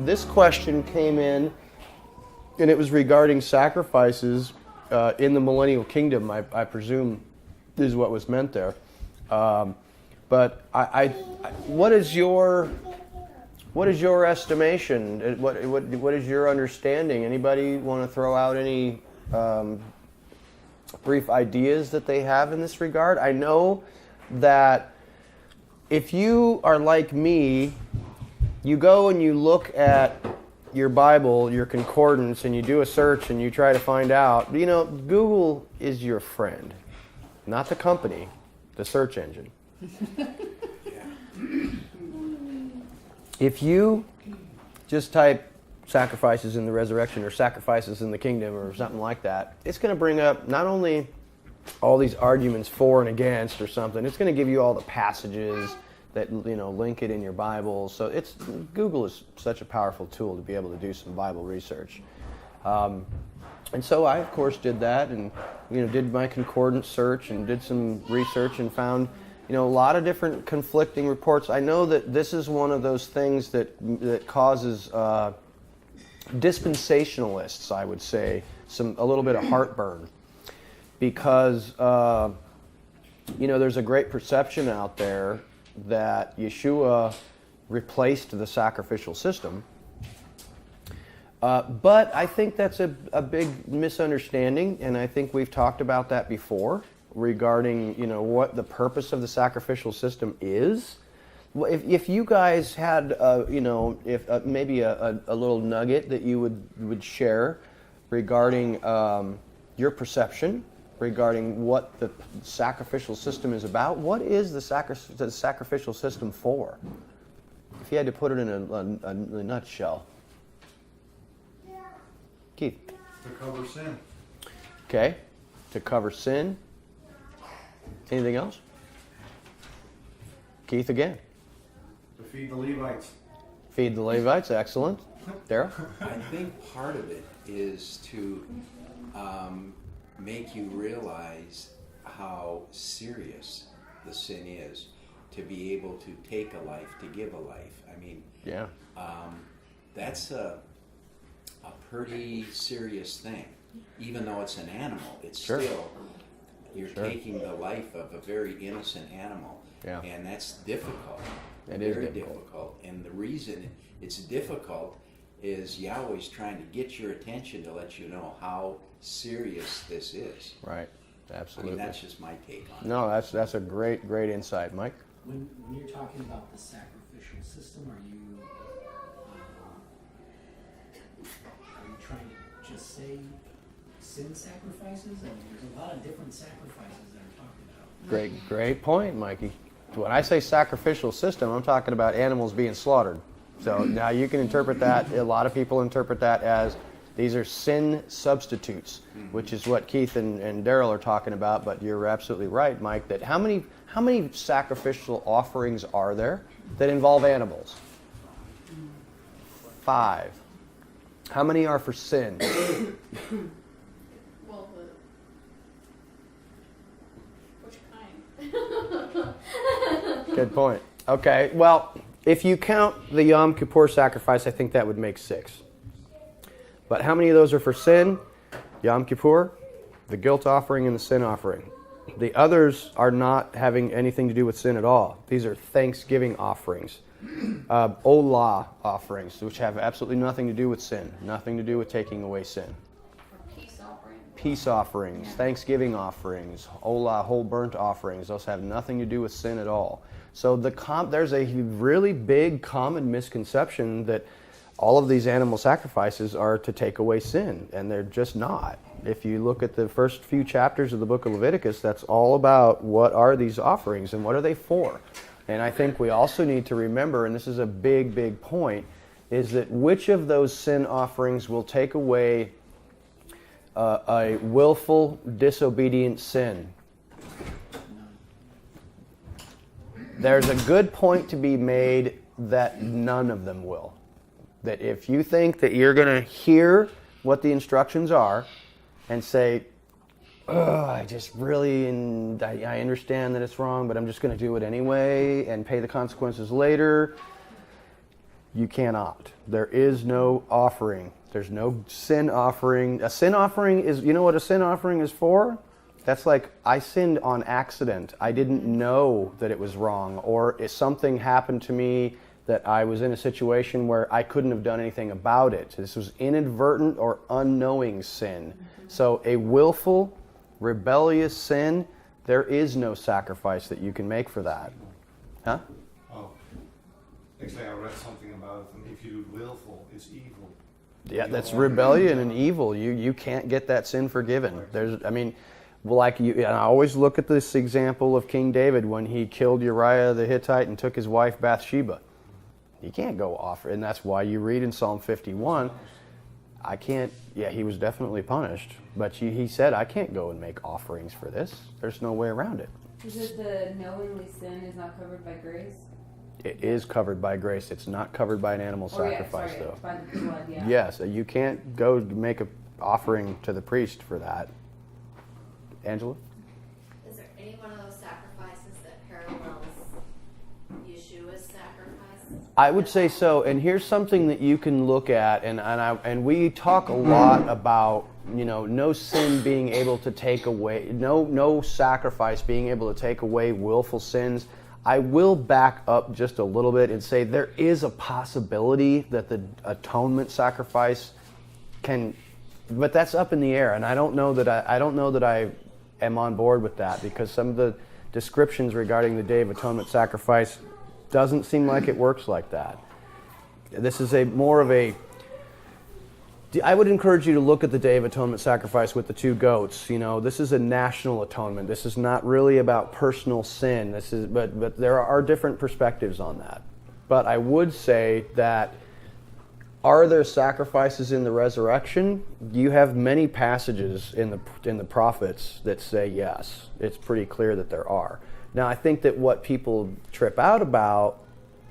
This question came in, and it was regarding sacrifices in the millennial kingdom, I presume is what was meant there. But what is your estimation? What is your understanding? Anybody want to throw out any brief ideas that they have in this regard? I know that if you are like me, you go and you look at your Bible, your concordance, and you do a search and you try to find out. Google is your friend, not the company, the search engine. If you just type sacrifices in the resurrection or sacrifices in the kingdom or something like that, it's going to bring up not only all these arguments for and against or something, it's going to give you all the passages that link it in your Bible. So Google is such a powerful tool to be able to do some Bible research. And so I, of course, did that and did my concordance search and did some research and found a lot of different conflicting reports. I know that this is one of those things that causes dispensationalists, I would say, a little bit of heartburn, because there's a great perception out there that Yeshua replaced the sacrificial system. But I think that's a big misunderstanding, and I think we've talked about that before regarding what the purpose of the sacrificial system is. If you guys had maybe a little nugget that you would share regarding your perception regarding what the sacrificial system is about. What is the sacrificial system for? If you had to put it in a nutshell. Keith? To cover sin. Okay. To cover sin. Anything else? Keith again. To feed the Levites. Feed the Levites. Excellent. Daryl? I think part of it is to make you realize how serious the sin is, to be able to take a life, to give a life. I mean, yeah, that's a pretty serious thing. Even though it's an animal, it's sure. Still, you're sure. taking the life of a very innocent animal. Yeah. And that's difficult. It very is difficult. And the reason it's difficult is Yahweh's trying to get your attention to let you know how serious this is. Right. Absolutely. I mean, that's just my take on it. No, that's a great insight, Mike. When you're talking about the sacrificial system, are you trying to just say sin sacrifices? I mean, there's a lot of different sacrifices that are talked about. Great point, Mikey. When I say sacrificial system, I'm talking about animals being slaughtered. So now you can interpret that, a lot of people interpret that as these are sin substitutes, which is what Keith and Daryl are talking about, but you're absolutely right, Mike, that how many sacrificial offerings are there that involve animals? 5. How many are for sin? Well, which kind? Good point. Okay, well, if you count the Yom Kippur sacrifice, I think that would make 6. But how many of those are for sin? Yom Kippur, the guilt offering, and the sin offering. The others are not having anything to do with sin at all. These are thanksgiving offerings. Olah offerings, which have absolutely nothing to do with sin, nothing to do with taking away sin. Peace offerings, thanksgiving offerings, Olah, whole burnt offerings, those have nothing to do with sin at all. So there's a really big common misconception that all of these animal sacrifices are to take away sin, and they're just not. If you look at the first few chapters of the book of Leviticus, that's all about what are these offerings and what are they for. And I think we also need to remember, and this is a big point, is that which of those sin offerings will take away a willful, disobedient sin? There's a good point to be made that none of them will. That if you think that you're going to hear what the instructions are and say, I just really, and I understand that it's wrong, but I'm just going to do it anyway and pay the consequences later, You cannot. There is no offering. There's no sin offering. A sin offering is, you know what a sin offering is for? That's like, I sinned on accident. I didn't know that it was wrong. Or if something happened to me that I was in a situation where I couldn't have done anything about it. This was inadvertent or unknowing sin. So a willful, rebellious sin, there is no sacrifice that you can make for that. Huh? Oh, actually, I read something about it, and if you do willful, it's evil. Yeah, that's rebellion and evil. You can't get that sin forgiven. And I always look at this example of King David when he killed Uriah the Hittite and took his wife Bathsheba. You can't go offer, and that's why you read in Psalm 51, he was definitely punished, but he said, I can't go and make offerings for this. There's no way around it. Is it the knowingly sin is not covered by grace? It is covered by grace. It's not covered by an animal sacrifice, yeah, though. by the blood, yeah. Yes, you can't go make an offering to the priest for that. Angela? Is there any one of those sacrifices that parallels Yeshua's sacrifice? I would say so, and here's something that you can look at, and we talk a lot about, no sin being able to take away, no sacrifice being able to take away willful sins. I will back up just a little bit and say there is a possibility that the atonement sacrifice can, but that's up in the air, and I don't know that I am on board with that, because some of the descriptions regarding the Day of Atonement sacrifice doesn't seem like it works like that. This is I would encourage you to look at the Day of Atonement sacrifice with the two goats. This is a national atonement. This is not really about personal sin. But there are different perspectives on that. But I would say that, are there sacrifices in the resurrection? You have many passages in the prophets that say yes. It's pretty clear that there are. Now, I think that what people trip out about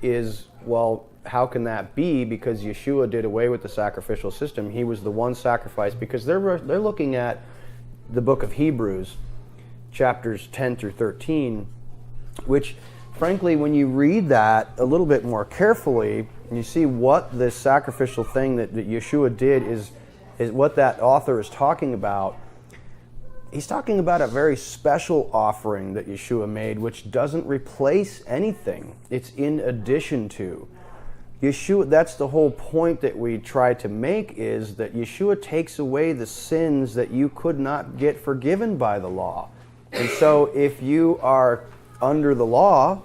is, well, how can that be? Because Yeshua did away with the sacrificial system. He was the one sacrifice, because they're looking at the book of Hebrews, chapters 10 through 13, which, frankly, when you read that a little bit more carefully, and you see what this sacrificial thing that Yeshua did is what that author is talking about. He's talking about a very special offering that Yeshua made, which doesn't replace anything. It's in addition to. Yeshua, that's the whole point that we try to make, is that Yeshua takes away the sins that you could not get forgiven by the law. And so if you are under the law,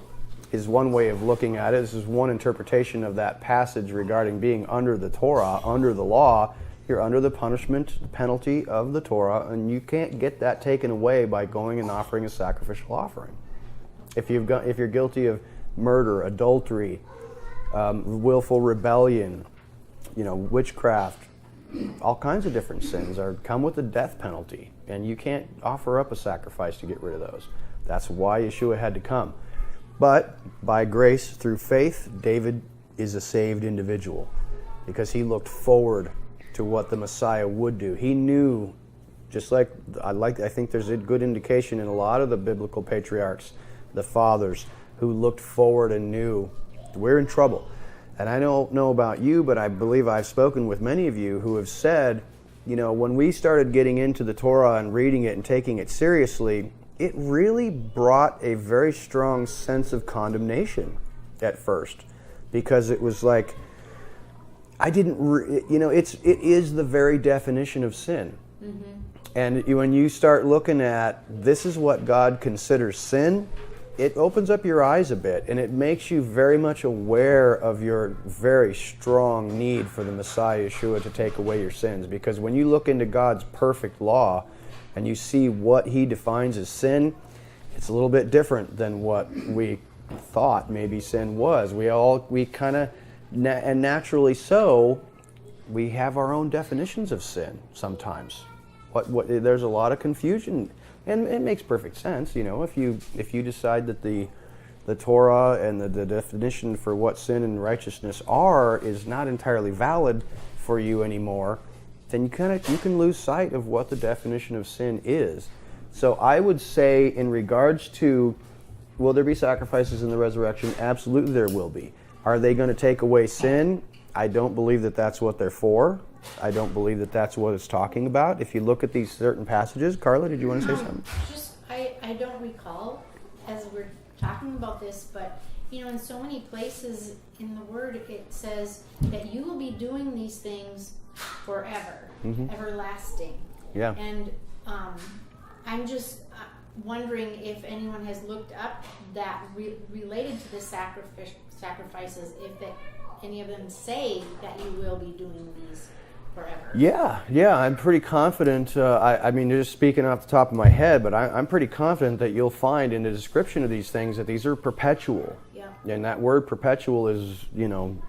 is one way of looking at it. This is one interpretation of that passage regarding being under the Torah, under the law. You're under the penalty of the Torah, and you can't get that taken away by going and offering a sacrificial offering. If you're guilty of murder, adultery, willful rebellion, witchcraft, all kinds of different sins come with a death penalty, and you can't offer up a sacrifice to get rid of those. That's why Yeshua had to come. But by grace through faith, David is a saved individual, because he looked forward to what the Messiah would do. He knew, just like I think there's a good indication in a lot of the biblical patriarchs, the fathers, who looked forward and knew we're in trouble. And I don't know about you, but I believe I've spoken with many of you who have said, when we started getting into the Torah and reading it and taking it seriously, it really brought a very strong sense of condemnation at first, because it was like, it is the very definition of sin. Mm-hmm. And when you start looking at, this is what God considers sin, it opens up your eyes a bit, and it makes you very much aware of your very strong need for the Messiah Yeshua to take away your sins. Because when you look into God's perfect law and you see what he defines as sin, it's a little bit different than what we thought maybe sin was. We kind of, and naturally so, we have our own definitions of sin sometimes. There's a lot of confusion, and it makes perfect sense. If you decide that the Torah and the definition for what sin and righteousness are is not entirely valid for you anymore, then you can lose sight of what the definition of sin is. So I would say, in regards to, will there be sacrifices in the resurrection? Absolutely there will be. Are they going to take away sin? I don't believe that that's what they're for. I don't believe that that's what it's talking about. If you look at these certain passages, Carla, did you want to say something? I don't recall as we're talking about this, but in so many places in the Word it says that you will be doing these things forever, everlasting. Yeah. And I'm just wondering if anyone has looked up that related to the sacrifices, if any of them say that you will be doing these forever. Yeah, I'm pretty confident. I mean, just speaking off the top of my head, but I'm pretty confident that you'll find in the description of these things that these are perpetual. Yeah. And that word perpetual is, Leolam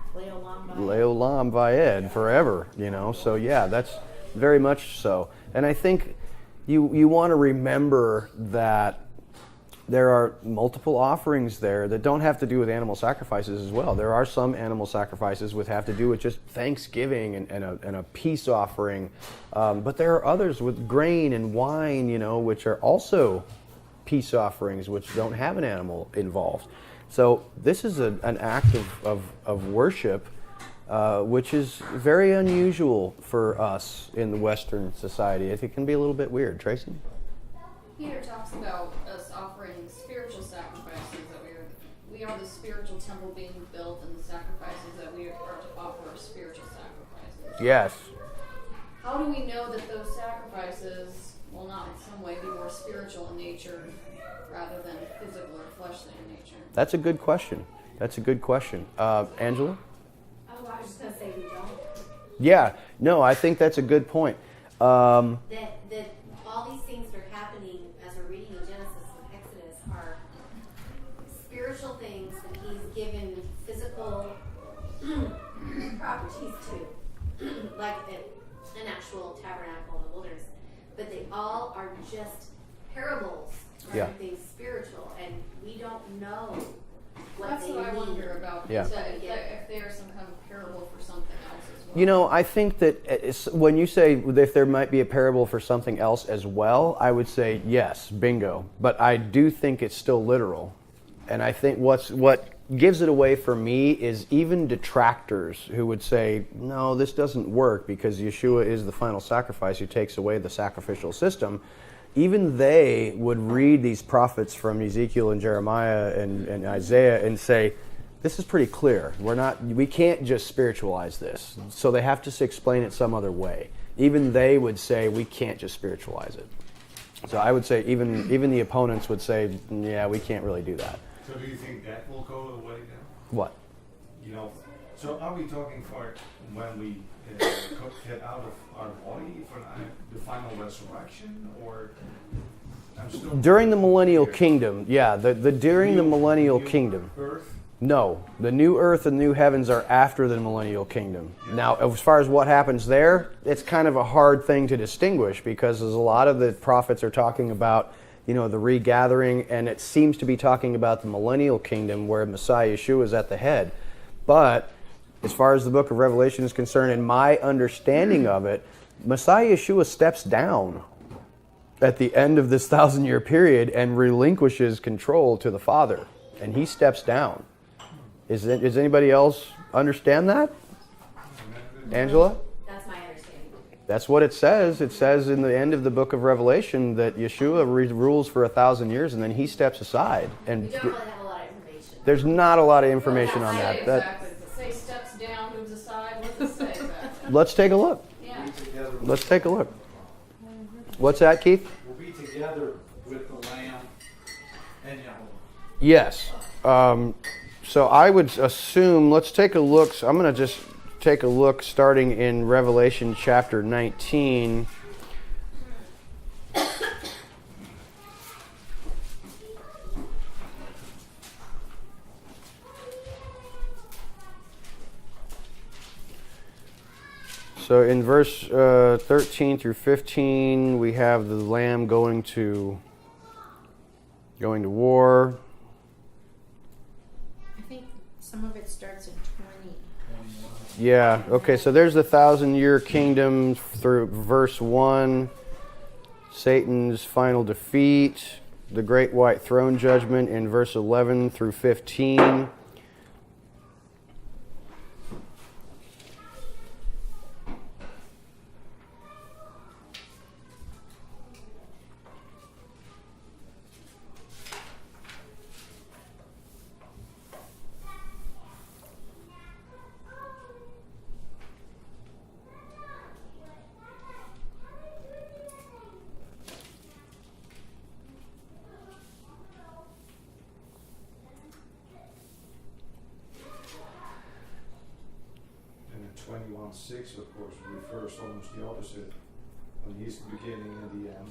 Vaed, forever, So yeah, that's very much so. And I think you want to remember that there are multiple offerings there that don't have to do with animal sacrifices as well. There are some animal sacrifices which have to do with just thanksgiving and a peace offering. But there are others with grain and wine, which are also peace offerings which don't have an animal involved. So this is an act of worship which is very unusual for us in the Western society. It can be a little bit weird. Tracy? Peter talks about us offering spiritual sacrifices, that we are the spiritual temple being built, and the sacrifices that we are to offer are spiritual sacrifices. Yes. How do we know that those sacrifices will not in some way be more spiritual in nature rather than physical or fleshly in nature? That's a good question. Angela? Oh, I was just going to say we don't. Yeah. No, I think that's a good point. That all these things that are happening as we're reading in Genesis and Exodus are spiritual things that he's given physical properties to, like an actual tabernacle in the wilderness. But they all are just parables of something spiritual, and we don't know what That's they what I mean. wonder about. Yeah. Is that if they are some kind of parable for something else as well. I think that when you say if there might be a parable for something else as well, I would say yes, bingo. But I do think it's still literal. And I think what gives it away for me is even detractors who would say, no, this doesn't work because Yeshua is the final sacrifice who takes away the sacrificial system. Even they would read these prophets from Ezekiel and Jeremiah and Isaiah and say, this is pretty clear. We can't just spiritualize this. So they have to explain it some other way. Even they would say we can't just spiritualize it. So I would say even the opponents would say, yeah, we can't really do that. So do you think that will go away then? What? So are we talking for when we get out of our body for the final resurrection, or during the millennial kingdom? Yeah, during the millennial kingdom. Earth? No, the new earth and new heavens are after the millennial kingdom. Yeah. Now, as far as what happens there, it's kind of a hard thing to distinguish because there's a lot of the prophets are talking about, the regathering, and it seems to be talking about the millennial kingdom where Messiah Yeshua is at the head. But as far as the book of Revelation is concerned, and my understanding of it, Messiah Yeshua steps down at the end of this 1,000-year period and relinquishes control to the Father, and he steps down. Does anybody else understand that? Angela? That's my understanding. That's what it says. It says in the end of the book of Revelation that Yeshua rules for 1,000 years and then he steps aside. And We don't really have a lot of information. there's not a lot of information on that. Exactly. Does it say steps down, moves aside? What does it say exactly? Let's take a look. Yeah. Let's take a look. What's that, Keith? We'll be together with the Lamb and Yahweh. Yes. So I would assume, let's take a look. So I'm going to just take a look starting in Revelation chapter 19. So in verse 13 through 15, we have the Lamb going to war. I think some of it starts in 20. Yeah, okay, so there's the 1,000-year kingdom through verse 1, Satan's final defeat, the great white throne judgment in verse 11 through 15. 1:6, of course, refers almost the opposite. When he's the beginning and the end.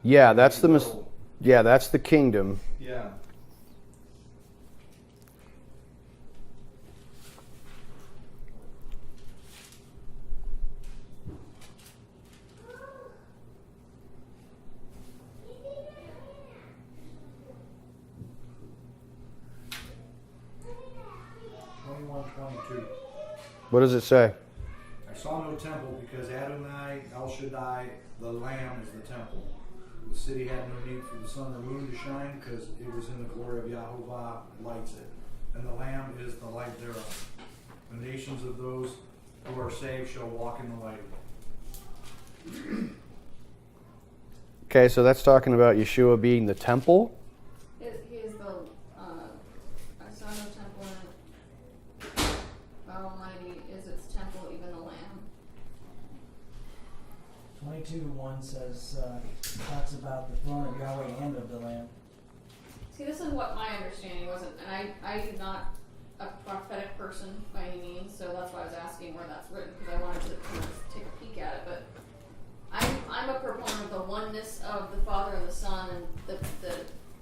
Yeah, that's the middle. yeah, that's the kingdom. Yeah. What does it say? I saw no temple because Adonai, El Shaddai, the Lamb is the temple. The city had no need for the sun or moon to shine because it was in the glory of Yahovah, lights it. And the Lamb is the light thereof. The nations of those who are saved shall walk in the light of it. Okay, so that's talking about Yeshua being the temple. He is the, I saw no temple in it. God Almighty is its temple, even the Lamb. 22:1 says, talks about the throne of Yahweh and of the Lamb. See, this is what my understanding wasn't, and I am not a prophetic person by any means, so that's why I was asking where that's written, because I wanted to kind of take a peek at it, but I'm a proponent of the oneness of the Father and the Son, and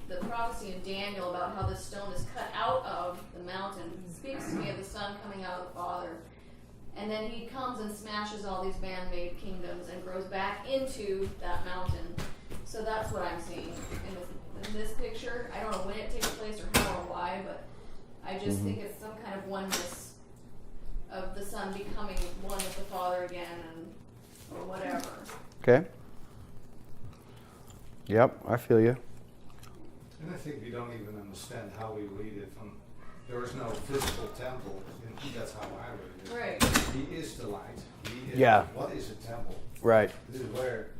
the prophecy in Daniel about how this stone is cut out of the mountain speaks to me of the Son coming out of the Father. And then he comes and smashes all these man-made kingdoms and grows back into that mountain. So that's what I'm seeing in this picture. I don't know when it takes place or how or why, but I just think it's some kind of oneness of the Son becoming one with the Father again, or whatever. Okay. Yep, I feel you. And I think we don't even understand how we read it. There is no physical temple, and that's how I read it. Right. He is the light. He is, Yeah. What is a temple? Right. This is where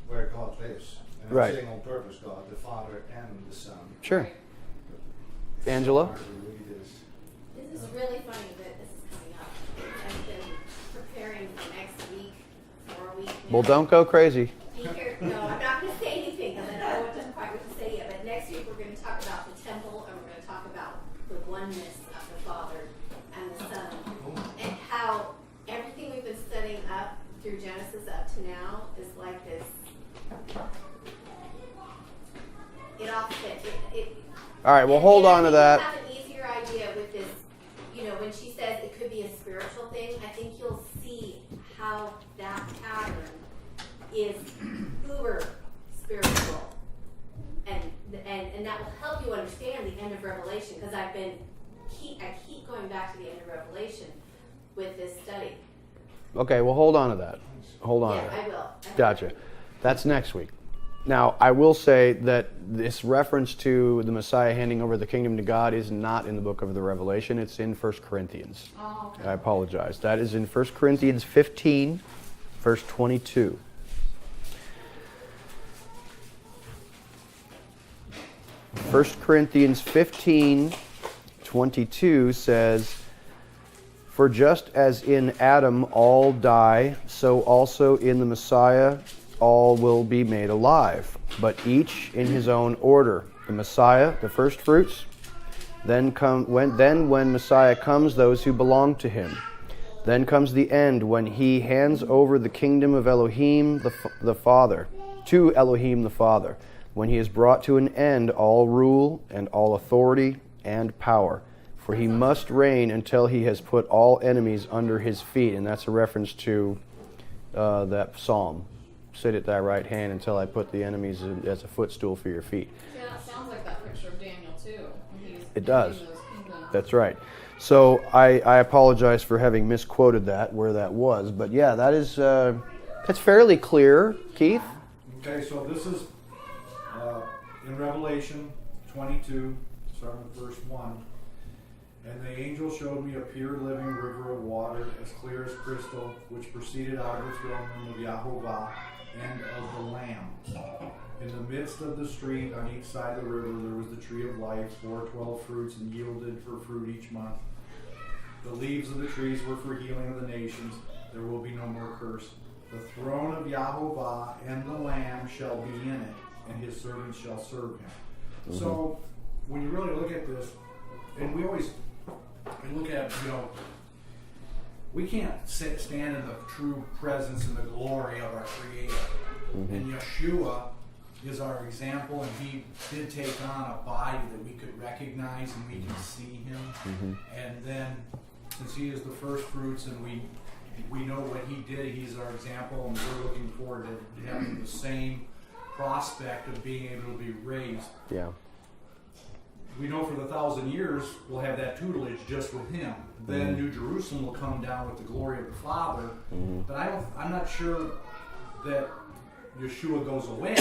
God lives. And Right. I'm saying on purpose God, the Father and the Son. Sure. Right. Angela? Hard to read this. This is really funny that this is coming up. I've been preparing for next week, for a week now. Well, don't go crazy. No, I'm not going to say anything because I don't know quite what to say yet. But next week we're going to talk about the temple, and we're going to talk about the oneness of the Father and the Son, and how everything we've been studying up through Genesis up to now is like this. It all fits. All right, well, hold on to I that. have an easier idea with this. You know, when she says it could be a spiritual thing, I think you'll see how that pattern is uber spiritual, and that will help you understand the end of Revelation, because I keep going back to the end of Revelation with this study. Okay, well, hold on to that. Hold on Yeah, to that. I will. Gotcha. That's next week. Now, I will say that this reference to the Messiah handing over the kingdom to God is not in the book of the Revelation. It's in 1 Corinthians. Oh, okay. I apologize. That is in 1 Corinthians 15, verse 22. First Corinthians 15:22 says, "For just as in Adam all die, so also in the Messiah all will be made alive, but each in his own order. The Messiah, the first fruits, then when Messiah comes, those who belong to him. Then comes the end, when he hands over the kingdom of Elohim the Father, to Elohim the Father, when he has brought to an end all rule and all authority and power. For he must reign until he has put all enemies under his feet." And that's a reference to that psalm. "Sit at thy right hand until I put the enemies as a footstool for your feet." Yeah, that sounds like that picture of Daniel too. When he's It does. those kingdoms. That's right. So I apologize for having misquoted that, where that was. But yeah, that is that's fairly clear, Keith. Okay, so this is in Revelation 22, starting with verse 1. "And the angel showed me a pure living river of water, as clear as crystal, which proceeded out of the throne room of Yahovah and of the Lamb. In the midst of the street, on each side of the river, there was the tree of life, 12 fruits, and yielded her fruit each month. The leaves of the trees were for healing of the nations. There will be no more curse. The throne of Yahovah and the Lamb shall be in it, and his servants shall serve him." So, when you really look at this, and we look at, we can't stand in the true presence and the glory of our Creator. And Yeshua is our example, and he did take on a body that we could recognize and we can see him. And then, since he is the first fruits and we know what he did, he's our example, and we're looking forward to having the same prospect of being able to be raised. Yeah. We know for the 1,000 years we'll have that tutelage just with him. Then New Jerusalem will come down with the glory of the Father. But I'm not sure that Yeshua goes away.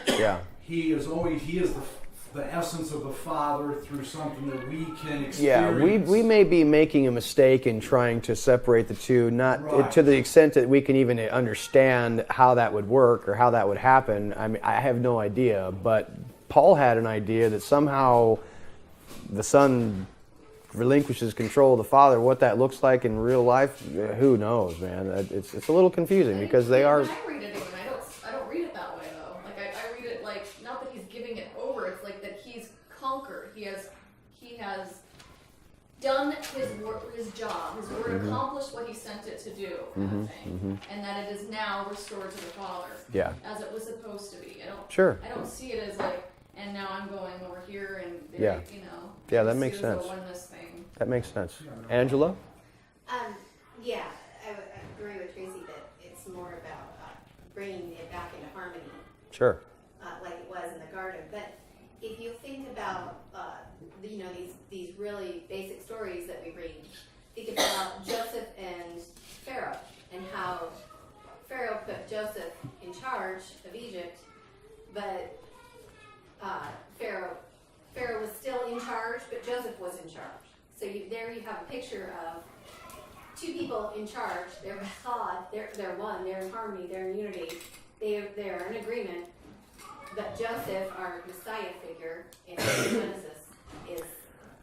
Yeah. He is the essence of the Father through something that we can experience. Yeah, we may be making a mistake in trying to separate the two, not Right. to the extent that we can even understand how that would work or how that would happen. I mean, I have no idea, but Paul had an idea that somehow the Son relinquishes control of the Father. What that looks like in real life, who knows, man? It's a little confusing because they are. When I read it again, I don't read it that way though. Like I read it like not that he's giving it over. It's like that he's conquered. He has done his work, his job. His word accomplished what he sent it to do, kind of thing. And that it is now restored to the Father. Yeah. As it was supposed to be. I don't see it as like, and now I'm going over here and there, you know. Yeah, that I makes see it as a sense. oneness thing. That makes sense. Angela? Yeah, I would agree with Tracy that it's more about bringing it back into harmony, Sure. like it was in the garden. But if you think about, these really basic stories that we read, think about Joseph and Pharaoh and how Pharaoh put Joseph in charge of Egypt, but Pharaoh was still in charge, but Joseph was in charge. So there you have a picture of two people in charge. They're with God. They're one. They're in harmony. They're in unity. They're in agreement. But Joseph, our Messiah figure in Genesis, is.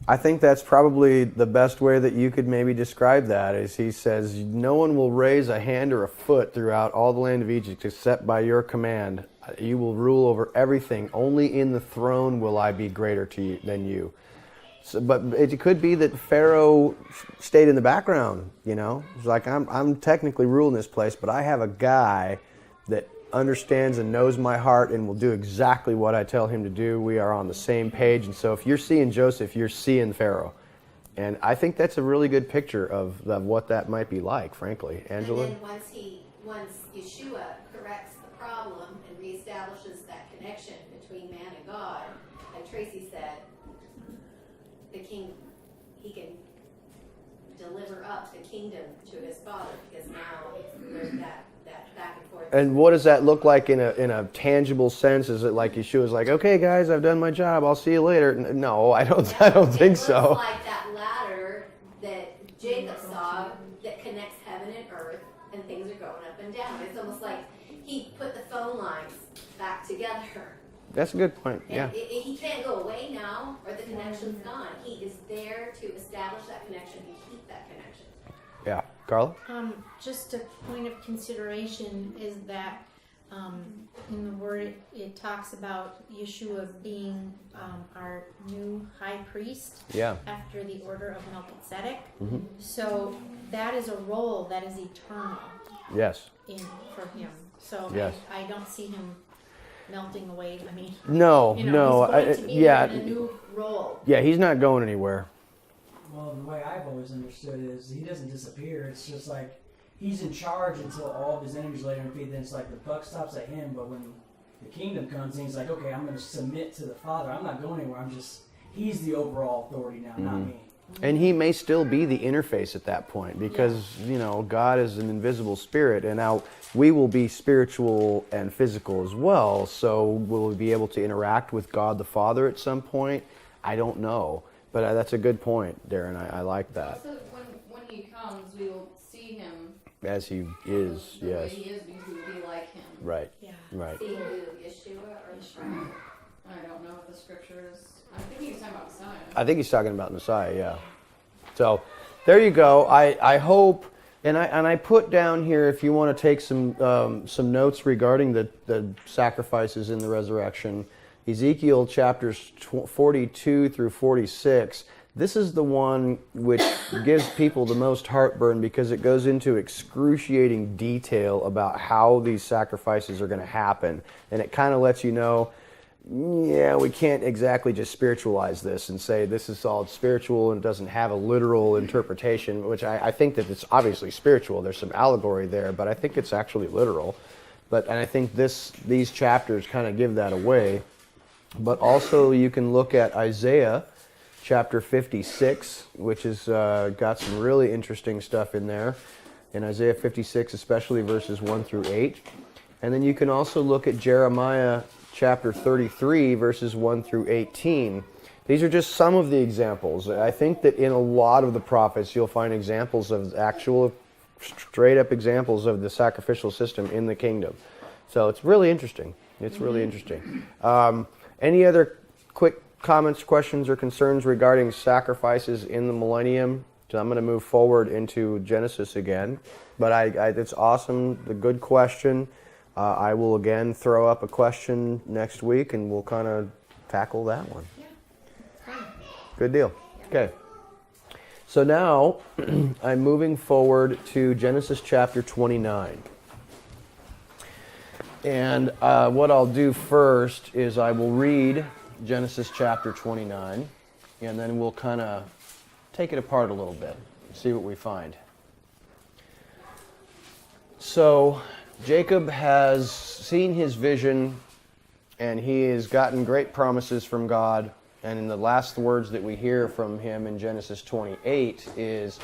I think that's probably the best way that you could maybe describe that, is he says, no one will raise a hand or a foot throughout all the land of Egypt except by your command. You will rule over everything. Only in the throne will I be greater to you than you. So, but it could be that Pharaoh stayed in the background, you know. It's like, I'm technically ruling this place, but I have a guy that understands and knows my heart and will do exactly what I tell him to do. We are on the same page. And so if you're seeing Joseph, you're seeing Pharaoh. And I think that's a really good picture of what that might be like, frankly. Angela? And then once Yeshua corrects the problem and reestablishes that connection between man and God, like Tracy said, the king, he can deliver up the kingdom to his Father, because now there's that back and forth. And what does that look like in a tangible sense? Is it like Yeshua's like, okay, guys, I've done my job. I'll see you later? No, I don't think so. It's like that ladder that Jacob saw that connects heaven and earth, and things are going up and down. It's almost like he put the phone lines back together. That's a good point. And Yeah. he can't go away now, or the connection's gone. He is there to establish that connection and keep that connection. Yeah. Carla? Just a point of consideration is that in the Word it talks about Yeshua being our new high priest Yeah. after the order of Melchizedek. So that is a role that is eternal Yes. for him. So Yes. I don't see him melting away. I mean, No, he's no. going to be in a new role. Yeah, he's not going anywhere. Well, the way I've always understood it is he doesn't disappear. It's just like he's in charge until all of his enemies lay at his feet. Then it's like the buck stops at him. But when the kingdom comes in, he's like, okay, I'm going to submit to the Father. I'm not going anywhere. He's the overall authority now, not me. And he may still be the interface at that point because, God is an invisible spirit. And now we will be spiritual and physical as well. So will we be able to interact with God the Father at some point? I don't know. But that's a good point, Darren. I like that. Also, when he comes, we will see him As he is, the yes. way he is, because we will be like him. Right. Yeah. Right. Seeing who, Yeshua or Messiah? I don't know if the scripture is. I think he's talking about Messiah. I think he's talking about Messiah, yeah. So there you go. I hope, and I put down here, if you want to take some notes regarding the sacrifices in the resurrection, Ezekiel chapters 42 through 46 This is the one which gives people the most heartburn because it goes into excruciating detail about how these sacrifices are going to happen. And it kind of lets you know, yeah, we can't exactly just spiritualize this and say this is all spiritual and doesn't have a literal interpretation, which I think that it's obviously spiritual. There's some allegory there, but I think it's actually literal. And I think these chapters kind of give that away. But also you can look at Isaiah chapter 56, which has got some really interesting stuff in there. In Isaiah 56, especially verses 1 through 8. And then you can also look at Jeremiah chapter 33, verses 1 through 18. These are just some of the examples. I think that in a lot of the prophets, you'll find examples of actual, straight-up examples of the sacrificial system in the kingdom. So it's really interesting. It's really interesting. Any other quick comments, questions, or concerns regarding sacrifices in the millennium? So I'm going to move forward into Genesis again. But it's awesome, the good question. I will again throw up a question next week, and we'll kind of tackle that one. Yeah. Good deal. Okay. So now I'm moving forward to Genesis chapter 29. And what I'll do first is I will read Genesis chapter 29, and then we'll kind of take it apart a little bit, see what we find. So Jacob has seen his vision, and he has gotten great promises from God. And in the last words that we hear from him in Genesis 28 is,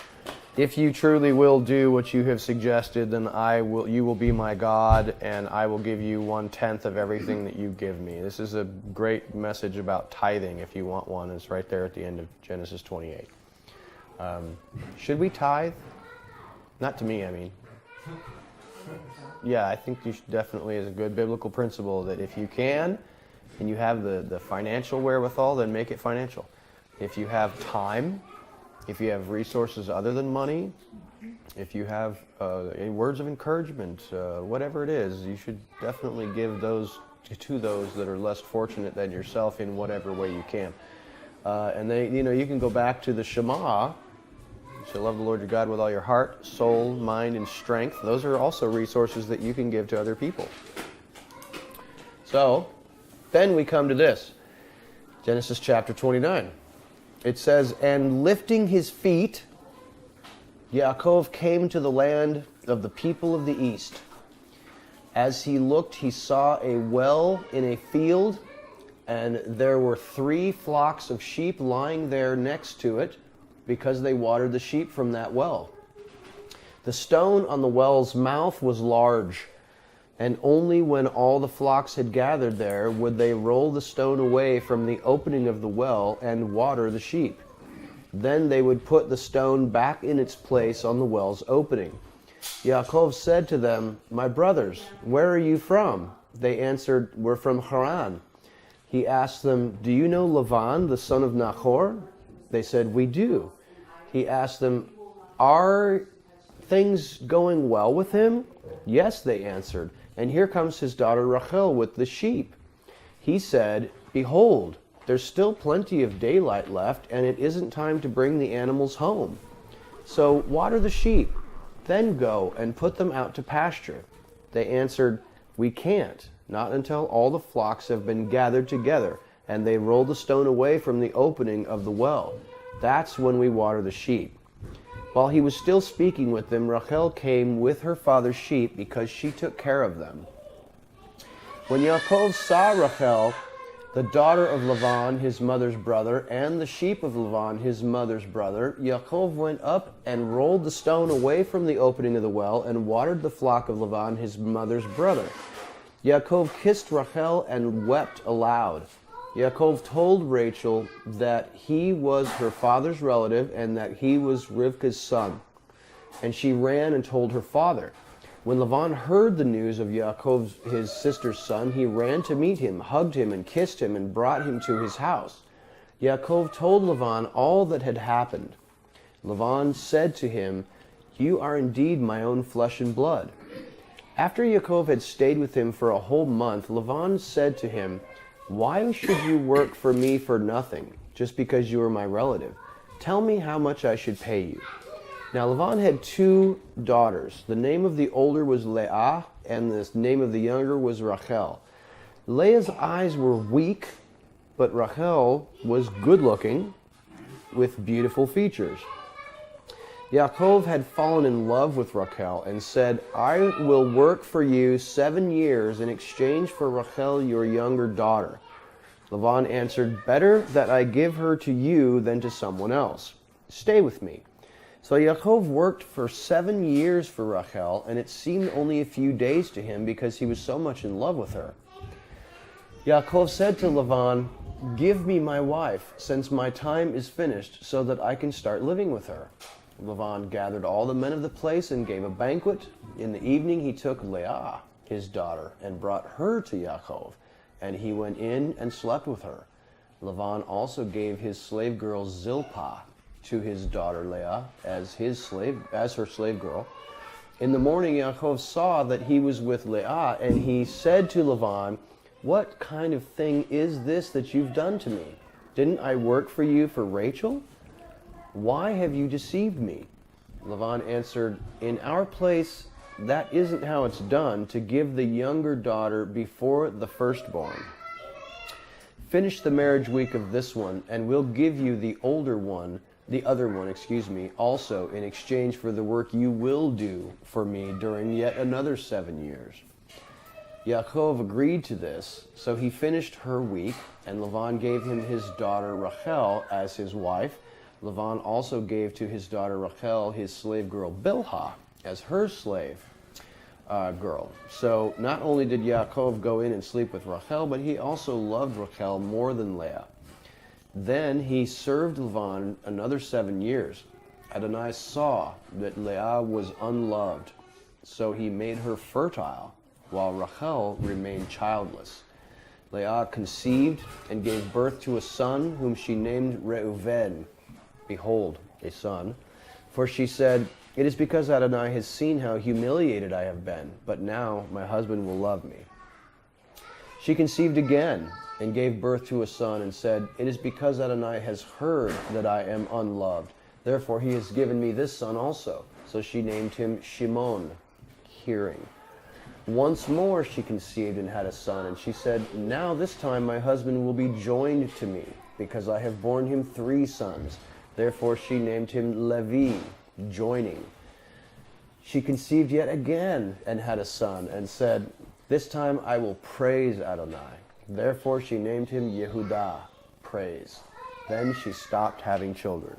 if you truly will do what you have suggested, then you will be my God, and I will give you 1/10 of everything that you give me. This is a great message about tithing, if you want one. It's right there at the end of Genesis 28. Should we tithe? Not to me, I mean. Yeah, I think you should definitely, is a good biblical principle that if you can, and you have the financial wherewithal, then make it financial. If you have time, if you have resources other than money, if you have any words of encouragement, whatever it is, you should definitely give those to those that are less fortunate than yourself in whatever way you can. And you can go back to the Shema. You shall love the Lord your God with all your heart, soul, mind, and strength. Those are also resources that you can give to other people. So, then we come to this. Genesis chapter 29. It says, and lifting his feet, Yaakov came to the land of the people of the east. As he looked, he saw a well in a field, and there were 3 flocks of sheep lying there next to it, because they watered the sheep from that well. The stone on the well's mouth was large, and only when all the flocks had gathered there would they roll the stone away from the opening of the well and water the sheep. Then they would put the stone back in its place on the well's opening. Yaakov said to them, my brothers, where are you from? They answered, we're from Haran. He asked them, do you know Lavan, the son of Nahor? They said, we do. He asked them, are things going well with him? Yes, they answered. And here comes his daughter Rachel with the sheep. He said, behold, there's still plenty of daylight left, and it isn't time to bring the animals home. So water the sheep, then go and put them out to pasture. They answered, we can't, not until all the flocks have been gathered together, and they roll the stone away from the opening of the well. That's when we water the sheep. While he was still speaking with them, Rachel came with her father's sheep because she took care of them. When Yaakov saw Rachel, the daughter of Lavan, his mother's brother, and the sheep of Lavan, his mother's brother, Yaakov went up and rolled the stone away from the opening of the well and watered the flock of Lavan, his mother's brother. Yaakov kissed Rachel and wept aloud. Yaakov told Rachel that he was her father's relative and that he was Rivka's son. And she ran and told her father. When Lavan heard the news of Yaakov, his sister's son, he ran to meet him, hugged him, and kissed him, and brought him to his house. Yaakov told Lavan all that had happened. Lavan said to him, you are indeed my own flesh and blood. After Yaakov had stayed with him for a whole month, Lavan said to him, why should you work for me for nothing, just because you are my relative? Tell me how much I should pay you. Now Lavan had 2 daughters. The name of the older was Leah, and the name of the younger was Rachel. Leah's eyes were weak, but Rachel was good-looking with beautiful features. Yaakov had fallen in love with Rachel and said, I will work for you 7 years in exchange for Rachel, your younger daughter. Lavan answered, better that I give her to you than to someone else. Stay with me. So Yaakov worked for 7 years for Rachel, and it seemed only a few days to him because he was so much in love with her. Yaakov said to Lavan, give me my wife, since my time is finished, so that I can start living with her. Lavan gathered all the men of the place and gave a banquet. In the evening he took Leah, his daughter, and brought her to Yaakov, and he went in and slept with her. Lavan also gave his slave girl Zilpah to his daughter Leah as her slave girl. In the morning Yaakov saw that he was with Leah, and he said to Lavan, what kind of thing is this that you've done to me? Didn't I work for you for Rachel? Why have you deceived me? Lavan answered, in our place, that isn't how it's done, to give the younger daughter before the firstborn. Finish the marriage week of this one, and we'll give you the other one, also in exchange for the work you will do for me during yet another 7 years. Yaakov agreed to this, so he finished her week, and Lavan gave him his daughter Rachel as his wife. Lavan also gave to his daughter Rachel his slave girl Bilhah as her slave girl. So not only did Yaakov go in and sleep with Rachel, but he also loved Rachel more than Leah. Then he served Lavan another 7 years. Adonai saw that Leah was unloved, so he made her fertile, while Rachel remained childless. Leah conceived and gave birth to a son, whom she named Reuven. Behold, a son. For she said, it is because Adonai has seen how humiliated I have been, but now my husband will love me. She conceived again and gave birth to a son and said, it is because Adonai has heard that I am unloved. Therefore he has given me this son also. So she named him Shimon, hearing. Once more she conceived and had a son, and she said, now this time my husband will be joined to me, because I have borne him 3 sons. Therefore she named him Levi, joining. She conceived yet again and had a son, and said, this time I will praise Adonai. Therefore she named him Yehudah, praise. Then she stopped having children.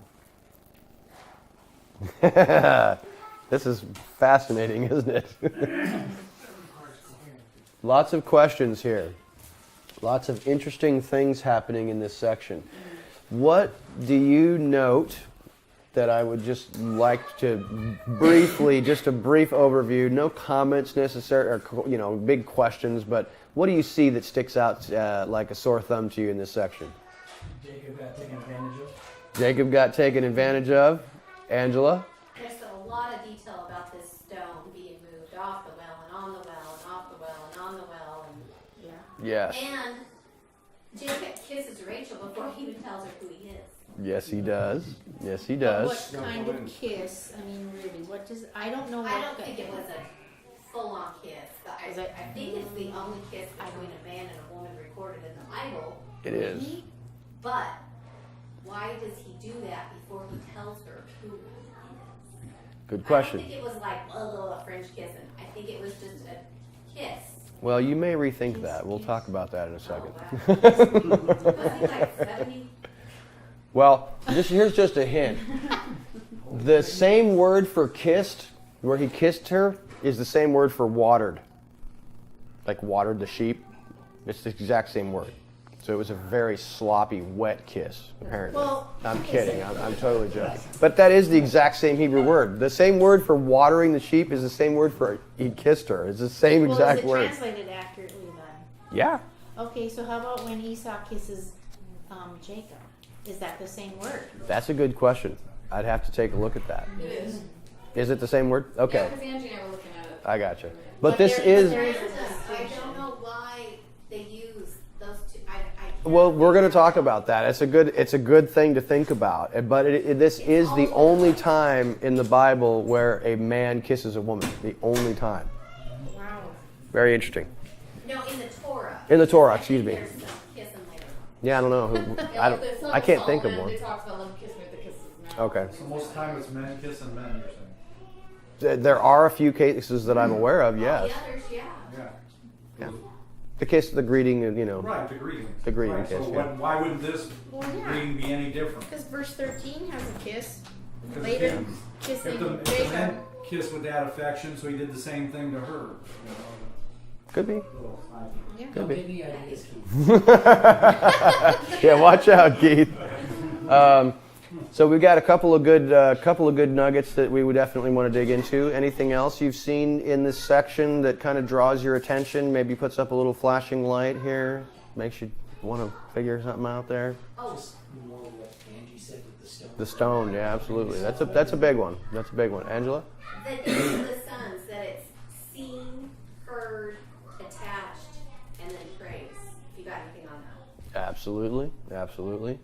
This is fascinating, isn't it? Lots of questions here. Lots of interesting things happening in this section. What do you note that I would just like to briefly, just a brief overview, no comments necessary, or big questions, but what do you see that sticks out like a sore thumb to you in this section? Jacob got taken advantage of. Jacob got taken advantage of. Angela? There's a lot of detail about this stone being moved off the well and on the well and off the well and on the well and Yes. And Jacob kisses Rachel before he even tells her who he is. Yes, he does. Yes, he But does. what kind of kiss? I mean, really, what does? I don't know. I don't think it was a full-on kiss. But I think it's the only kiss between a man and a woman recorded in the Bible. It is. But why does he do that before he tells her who he is? Good question. I don't think it was like a French kiss. I think it was just a kiss. Well, you may rethink that. We'll talk about that in a second. Was he like 70? Well, here's just a hint. The same word for kissed, where he kissed her, is the same word for watered. Like watered the sheep. It's the exact same word. So it was a very sloppy, wet kiss, apparently. Well, I'm kidding. I'm totally joking. But that is the exact same Hebrew word. The same word for watering the sheep is the same word for he kissed her. It's the same exact well, word. is it translated accurately then? Yeah. Okay, so how about when Esau kisses Jacob? Is that the same word? That's a good question. I'd have to take a look at that. It is. Is it the same word? Okay. Yeah, because Angie and I were looking at it. I gotcha. But this there is... is I don't know why they use those two. I Well, we're going to talk about that. It's a good thing to think about. But this is the only time in the Bible where a man kisses a woman. The only time. Wow. Very interesting. No, in the Torah. In the Torah, excuse me. There's some kissing later. Yeah, I don't know. I can't think of one. They talk about them kissing with the kisses now. Okay. So most of the time it's men kissing men, you're saying? There are a few cases that I'm aware of, yes. The others, yeah. Yeah. The kiss, the greeting, you know. Right, the greeting. The greeting Right, kiss, so yeah. why wouldn't this Well, yeah. greeting be any different? Because verse 13 has a kiss. Because Later, again, kissing if the Jacob. man kissed with that affection, so he did the same thing to her. Could be. Yeah. Could be. Give me ideas, Keith. Yeah, watch out, Keith. So we've got a couple of good nuggets that we would definitely want to dig into. Anything else you've seen in this section that kind of draws your attention? Maybe puts up a little flashing light here, makes you want to figure something out there. Oh, Just more what Angie said with the stone. The stone, yeah, absolutely. That's a big one. That's a big one. Angela? the names of the sons, that it's seen, heard, attached, and then praise. If you got anything on that. Absolutely.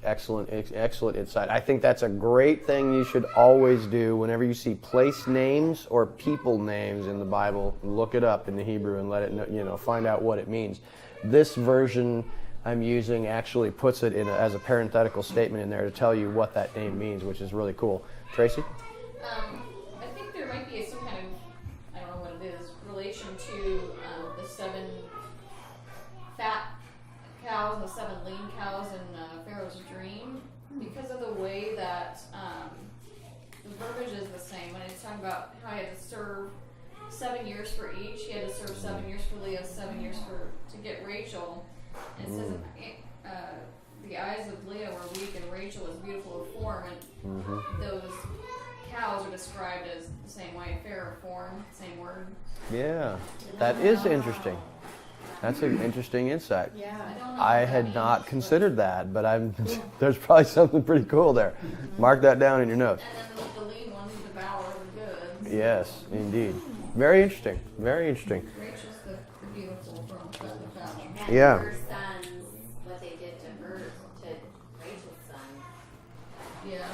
Excellent insight. I think that's a great thing you should always do whenever you see place names or people names in the Bible. Look it up in the Hebrew and let it know, find out what it means. This version I'm using actually puts it in as a parenthetical statement in there to tell you what that name means, which is really cool. Tracy? I think there might be some kind of, I don't know what it is, relation to the 7 fat cows and the 7 lean cows in Pharaoh's dream, because of the way that the verbiage is the same. When it's talking about how he had to serve 7 years for each, he had to serve 7 years for Leah, 7 years to get Rachel. And it says the eyes of Leah were weak and Rachel was beautiful of form, and those cows are described as the same way, fair of form, same word. Yeah, that is interesting. That's an interesting insight. Yeah. I had not considered that, but there's probably something pretty cool there. Mark that down in your notes. And then the lean ones devour the goods. Yes, indeed. Very interesting. Very interesting. Rachel's the beautiful from the family. And Yeah. her sons, what they did to Rachel's son. Yeah.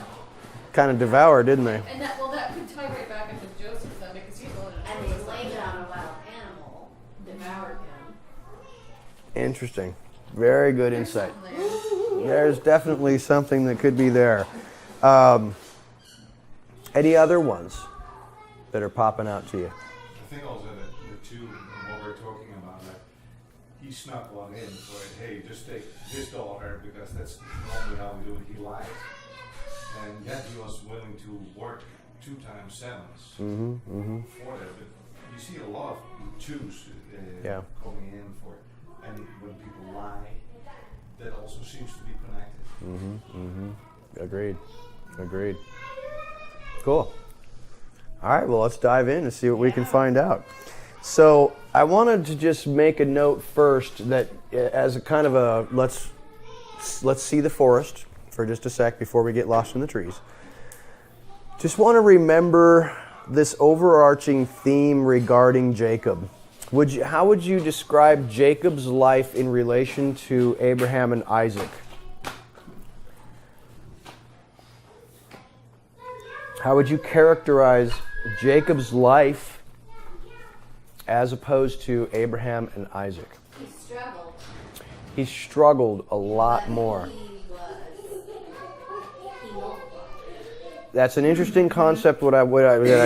Kind of devour, didn't they? And that could tie right back into Joseph's then, because he's the one that And they blamed it on a wild animal, devoured him. Interesting. Very good insight. There. There's definitely something that could be there. Any other ones that are popping out to you? I think also that the two, what we're talking about, like, he snuck one in for, hey, just take this daughter because that's normally how we do it. He lied. And yet he was willing to work 2 times 7s for that. But you see a lot of twos coming in for, and when people lie, that also seems to be connected. Agreed. Cool. All right, well, let's dive in and see what we can find out. So I wanted to just make a note first that as a kind of a, let's see the forest for just a sec before we get lost in the trees. Just want to remember this overarching theme regarding Jacob. How would you describe Jacob's life in relation to Abraham and Isaac? How would you characterize Jacob's life as opposed to Abraham and Isaac? He struggled. He struggled a lot more. He multiplied. That's an interesting concept. What I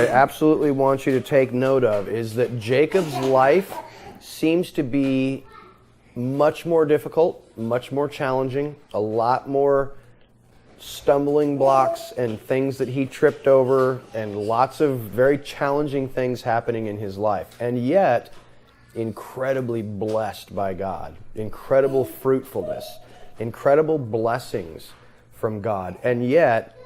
absolutely want you to take note of is that Jacob's life seems to be much more difficult, much more challenging, a lot more stumbling blocks and things that he tripped over, and lots of very challenging things happening in his life. And yet, incredibly blessed by God, incredible fruitfulness, incredible blessings from God. And yet,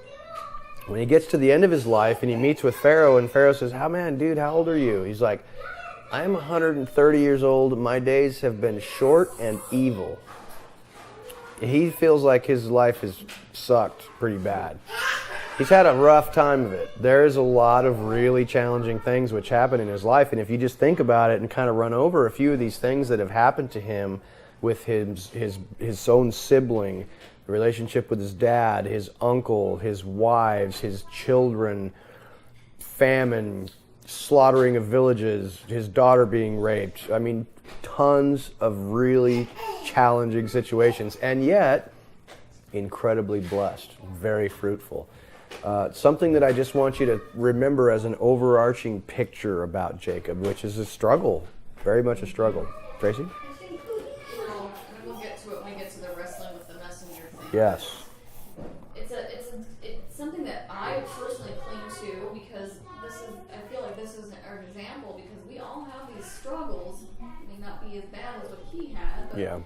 when he gets to the end of his life and he meets with Pharaoh, and Pharaoh says, dude, how old are you? He's like, I'm 130 years old. My days have been short and evil. He feels like his life has sucked pretty bad. He's had a rough time of it. There's a lot of really challenging things which happen in his life, and if you just think about it and kind of run over a few of these things that have happened to him with his own sibling, the relationship with his dad, his uncle, his wives, his children, famine, slaughtering of villages, his daughter being raped. I mean, tons of really challenging situations, and yet incredibly blessed, very fruitful. Something that I just want you to remember as an overarching picture about Jacob, which is a struggle, very much a struggle. Tracy? I think, and we'll get to it when we get to the wrestling with the messenger thing. Yes. It's something that I personally cling to because I feel like this is an example because we all have these struggles. It may not be as bad as what he had, but Yeah.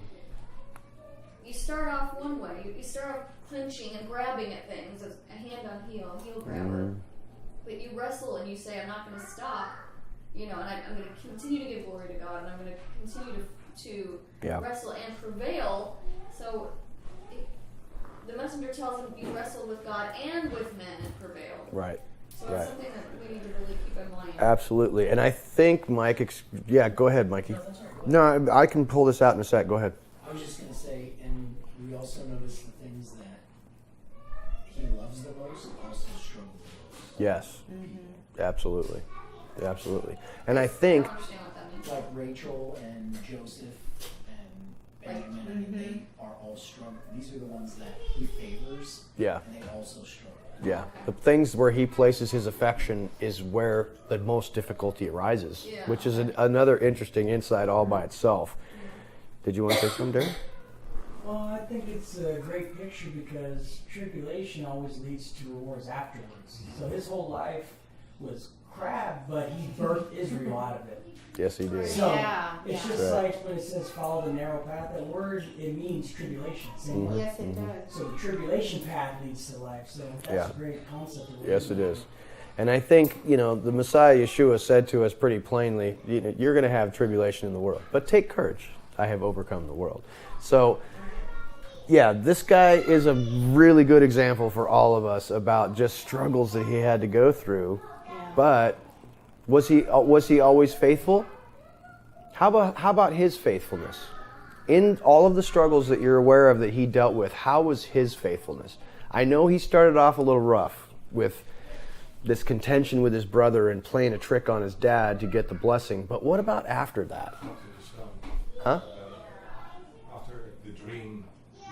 you start off one way. You start off clinching and grabbing at things, as a hand on heel grabber. But you wrestle and you say, I'm not going to stop, and I'm going to continue to give glory to God, and I'm going to continue to wrestle and prevail. So the messenger tells him you wrestle with God and with men and prevail. Right. So it's something that we need to really keep in mind. Absolutely. And I think Mike, go ahead, Mikey. No, I can pull this out in a sec. Go ahead. I was just going to say, and we also notice the things that he loves the most also struggle the most. Yes. Absolutely. Absolutely. And I think... I don't understand what that means. Like Rachel and Joseph and Benjamin, I mean, they are all struggling. These are the ones that he favors, and they also struggle. Yeah. The things where he places his affection is where the most difficulty arises, which is another interesting insight all by itself. Did you want to say something, Darren? Well, I think it's a great picture because tribulation always leads to rewards afterwards. So his whole life was crap, but he birthed Israel out of it. Yes, he did. So it's just like when it says follow the narrow path, that word, it means tribulation. Same word. Yes, it does. So the tribulation path leads to life. So that's a great concept. Yes, it is. And I think, the Messiah Yeshua said to us pretty plainly, you're going to have tribulation in the world, but take courage. I have overcome the world. So, this guy is a really good example for all of us about just struggles that he had to go through. Yeah. But was he always faithful? How about his faithfulness? In all of the struggles that you're aware of that he dealt with, how was his faithfulness? I know he started off a little rough with this contention with his brother and playing a trick on his dad to get the blessing, but what about after that? Huh? After the dream, he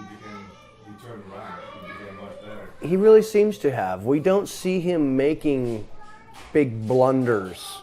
turned around. He became much better. He really seems to have. We don't see him making big blunders.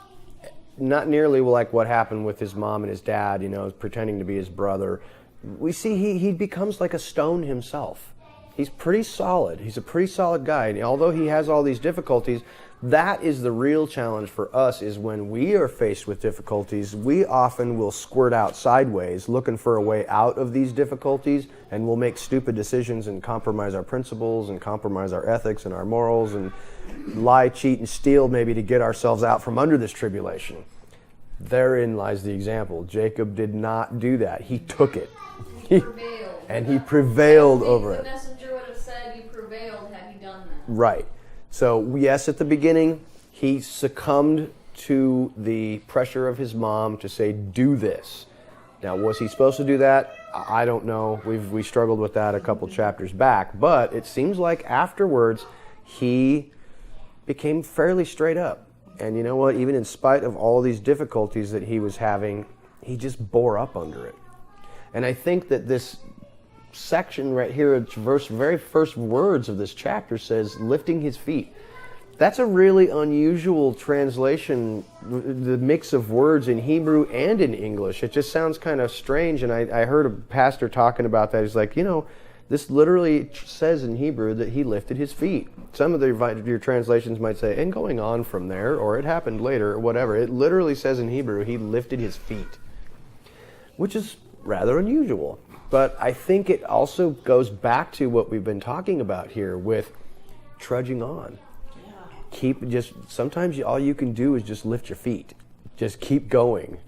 Not nearly like what happened with his mom and his dad, pretending to be his brother. We see he becomes like a stone himself. He's pretty solid. He's a pretty solid guy. And although he has all these difficulties, that is the real challenge for us, is when we are faced with difficulties, we often will squirt out sideways looking for a way out of these difficulties, and we'll make stupid decisions and compromise our principles and compromise our ethics and our morals and lie, cheat, and steal maybe to get ourselves out from under this tribulation. Therein lies the example. Jacob did not do that. He took it. He prevailed over it. The messenger would have said, you prevailed had he done that. Right. So, yes, at the beginning, he succumbed to the pressure of his mom to say, do this. Now, was he supposed to do that? I don't know. We struggled with that a couple chapters back. But it seems like afterwards, he became fairly straight up. And you know what? Even in spite of all these difficulties that he was having, he just bore up under it. And I think that this section right here, very first words of this chapter says, lifting his feet. That's a really unusual translation, the mix of words in Hebrew and in English. It just sounds kind of strange, and I heard a pastor talking about that. He's like, this literally says in Hebrew that he lifted his feet. Some of your translations might say, and going on from there, or it happened later, or whatever. It literally says in Hebrew, he lifted his feet, which is rather unusual. But I think it also goes back to what we've been talking about here with trudging on. Sometimes all you can do is just lift your feet. Just keep going.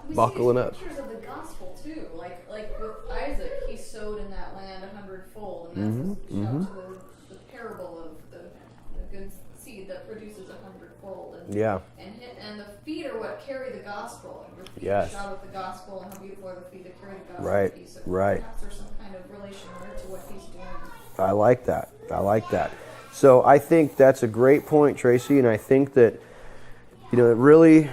We Buckling see up. pictures of the gospel too. Like with Isaac, he sowed in that land 100-fold, and that's to the parable of the Yeah. And the feet are what carry the gospel. And your feet Yes. are shod with the gospel, and how beautiful are the feet that carry the gospel. Right, Piece. So right. perhaps there's some kind of relation there to what he's doing. I like that. I like that. So I think that's a great point, Tracy, and I think that, it really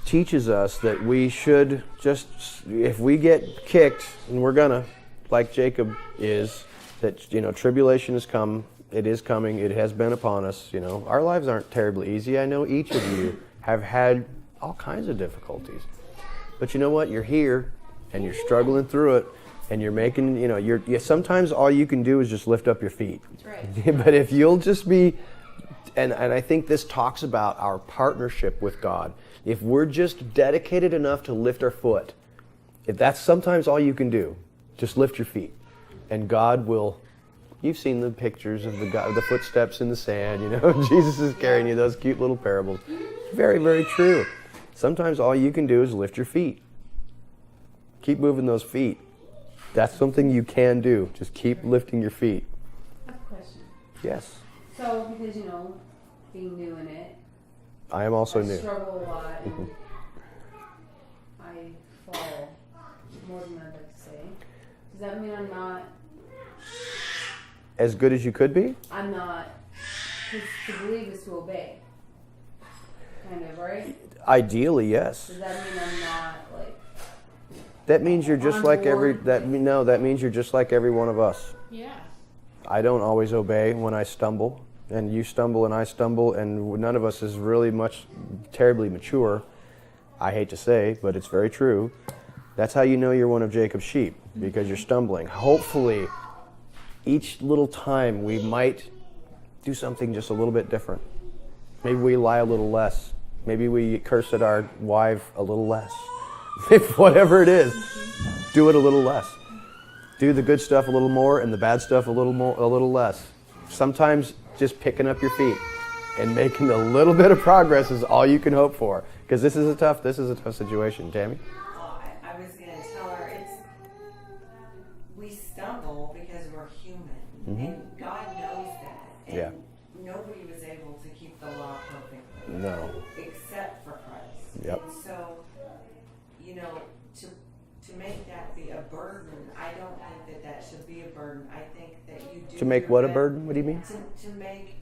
teaches us that we should just, if we get kicked, and we're gonna, like Jacob is, that, tribulation has come, it is coming, it has been upon us, Our lives aren't terribly easy. I know each of you have had all kinds of difficulties. But you know what? You're here, and you're struggling through it, and you're making, sometimes all you can do is just lift up your feet. That's right. But if you'll just be, and I think this talks about our partnership with God. If we're just dedicated enough to lift our foot, if that's sometimes all you can do, just lift your feet. And God will, you've seen the pictures of the footsteps in the sand, Jesus is carrying you, those cute little parables. Very, very true. Sometimes all you can do is lift your feet. Keep moving those feet. That's something you can do. Just keep lifting your feet. I have a question. Yes. So, because, being new in it, I am also I new. struggle a lot and I fall more than I'd like to say. Does that mean I'm not, As good as you could be? I'm not, because to believe is to obey. Kind of, right? Ideally, yes. Does that mean I'm not, like, That means you're just On like board. that means you're just like every one of us. Yeah. I don't always obey when I stumble, and you stumble and I stumble, and none of us is really terribly mature. I hate to say, but it's very true. That's how you know you're one of Jacob's sheep, because you're stumbling. Hopefully, each little time we might do something just a little bit different. Maybe we lie a little less. Maybe we curse at our wife a little less. Whatever it is, do it a little less. Do the good stuff a little more and the bad stuff a little less. Sometimes just picking up your feet and making a little bit of progress is all you can hope for. Because this is a tough situation. Tammy? Well, I was going to tell her we stumble because we're human, and God knows that. And Yeah. nobody was able to keep the law perfectly. No. Except for Christ. Yep. And so, to make that be a burden, I don't think that should be a burden. I think that you do. To make your what a best- burden? What do you mean? To make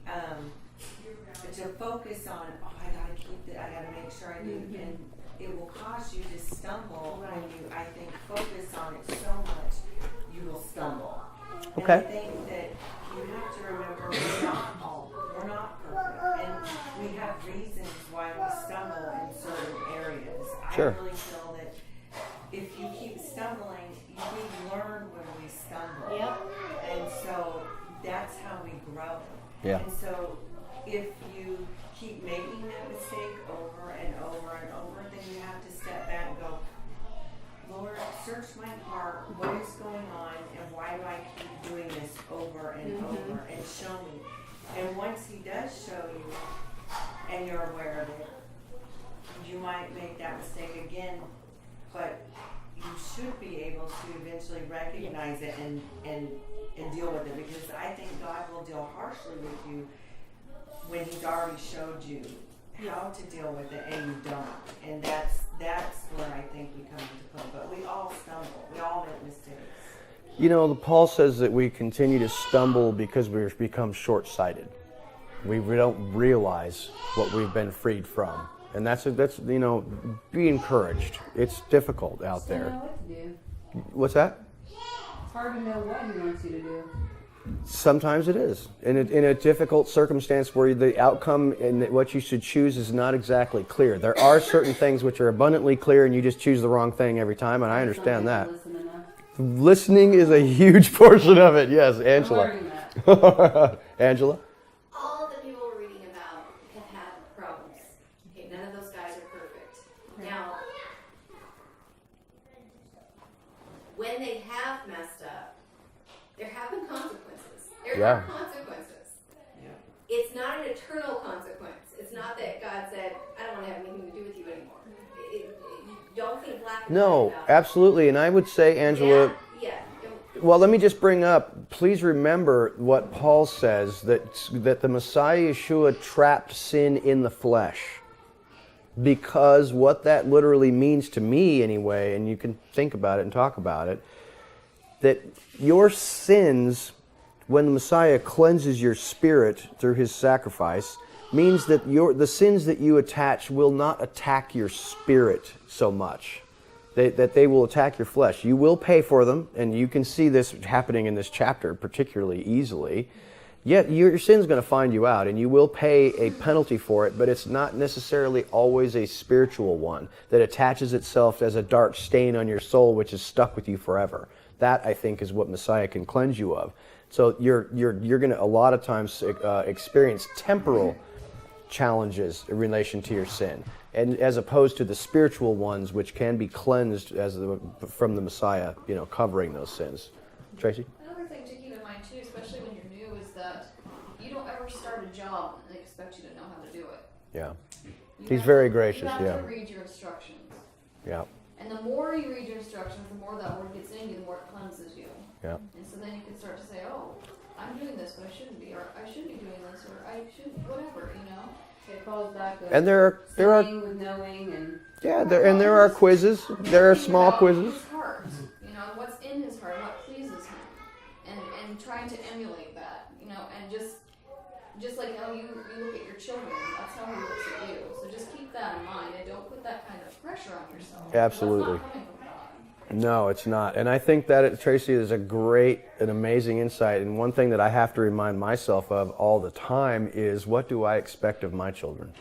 to focus on, I gotta keep it, I gotta make sure I do, and it will cause you to stumble when you, I think, focus on it so much, you will stumble. Okay. And I think that you have to remember we're not perfect, and we have reasons why we stumble in certain areas. Sure. I really feel that if you keep stumbling, we learn when we stumble. Yep. And so that's how we grow. Yeah. And so if you keep making that mistake over and over and over, then you have to step back and go, Lord, search my heart, what is going on, and why do I keep doing this over and over, and show me. And once he does show you, and you're aware of it, you might make that mistake again, but you should be able to eventually recognize it and deal with it, because I think God will deal harshly with you when he's already showed you how to deal with it and you don't. And that's where I think we come into play. But we all stumble. We all make mistakes. Paul says that we continue to stumble because we've become short-sighted. We don't realize what we've been freed from. And that's be encouraged. It's difficult out still know there. what to do? What's that? It's hard to know what he wants you to do. Sometimes it is. In a difficult circumstance where the outcome and what you should choose is not exactly clear. There are certain things which are abundantly clear and you just choose the wrong thing every time, and I understand that. Listen enough. Listening is a huge portion of it. Yes, I'm Angela. learning that. Angela? All the people we're reading about have had problems. Okay, none of those guys are perfect. Now, when they have messed up, there have been consequences. There Yeah. are consequences. It's not an eternal consequence. It's not that God said, I don't want to have anything to do with you anymore. Don't think black and No, white about it. absolutely. And I would say, Angela, Yeah. well, let me just bring up, please remember what Paul says, that the Messiah Yeshua trapped sin in the flesh. because what that literally means to me anyway, and you can think about it and talk about it, that your sins, when the Messiah cleanses your spirit through his sacrifice, means that the sins that you attach will not attack your spirit so much. That they will attack your flesh. You will pay for them, and you can see this happening in this chapter particularly easily. Yet your sin's going to find you out, and you will pay a penalty for it, but it's not necessarily always a spiritual one that attaches itself as a dark stain on your soul, which is stuck with you forever. That, I think, is what Messiah can cleanse you of. So you're going to a lot of times experience temporal challenges in relation to your sin, and as opposed to the spiritual ones, which can be cleansed from the Messiah, covering those sins. Tracy? Another thing to keep in mind too, especially when you're new, is that you don't ever start a job and they expect you to know how to do it. Yeah. You He's have very to- gracious, You have yeah. to read your instructions. Yeah. And the more you read your instructions, the more that word gets in you, the more it cleanses you. Yeah. And so then you can start to say, oh, I'm doing this, but I shouldn't be, or I should be doing this, or I shouldn't, whatever, It falls back to And there are seeing with knowing and there are quizzes. There are small About quizzes. His heart, what's in his heart, what pleases him, and trying to emulate that, and just like how you look at your children, that's how he looks at you. So just keep that in mind, and don't put that kind of pressure on yourself. Absolutely. That's not coming from God. No, it's not. And I think that, Tracy, is a great and amazing insight. And one thing that I have to remind myself of all the time is, what do I expect of my children?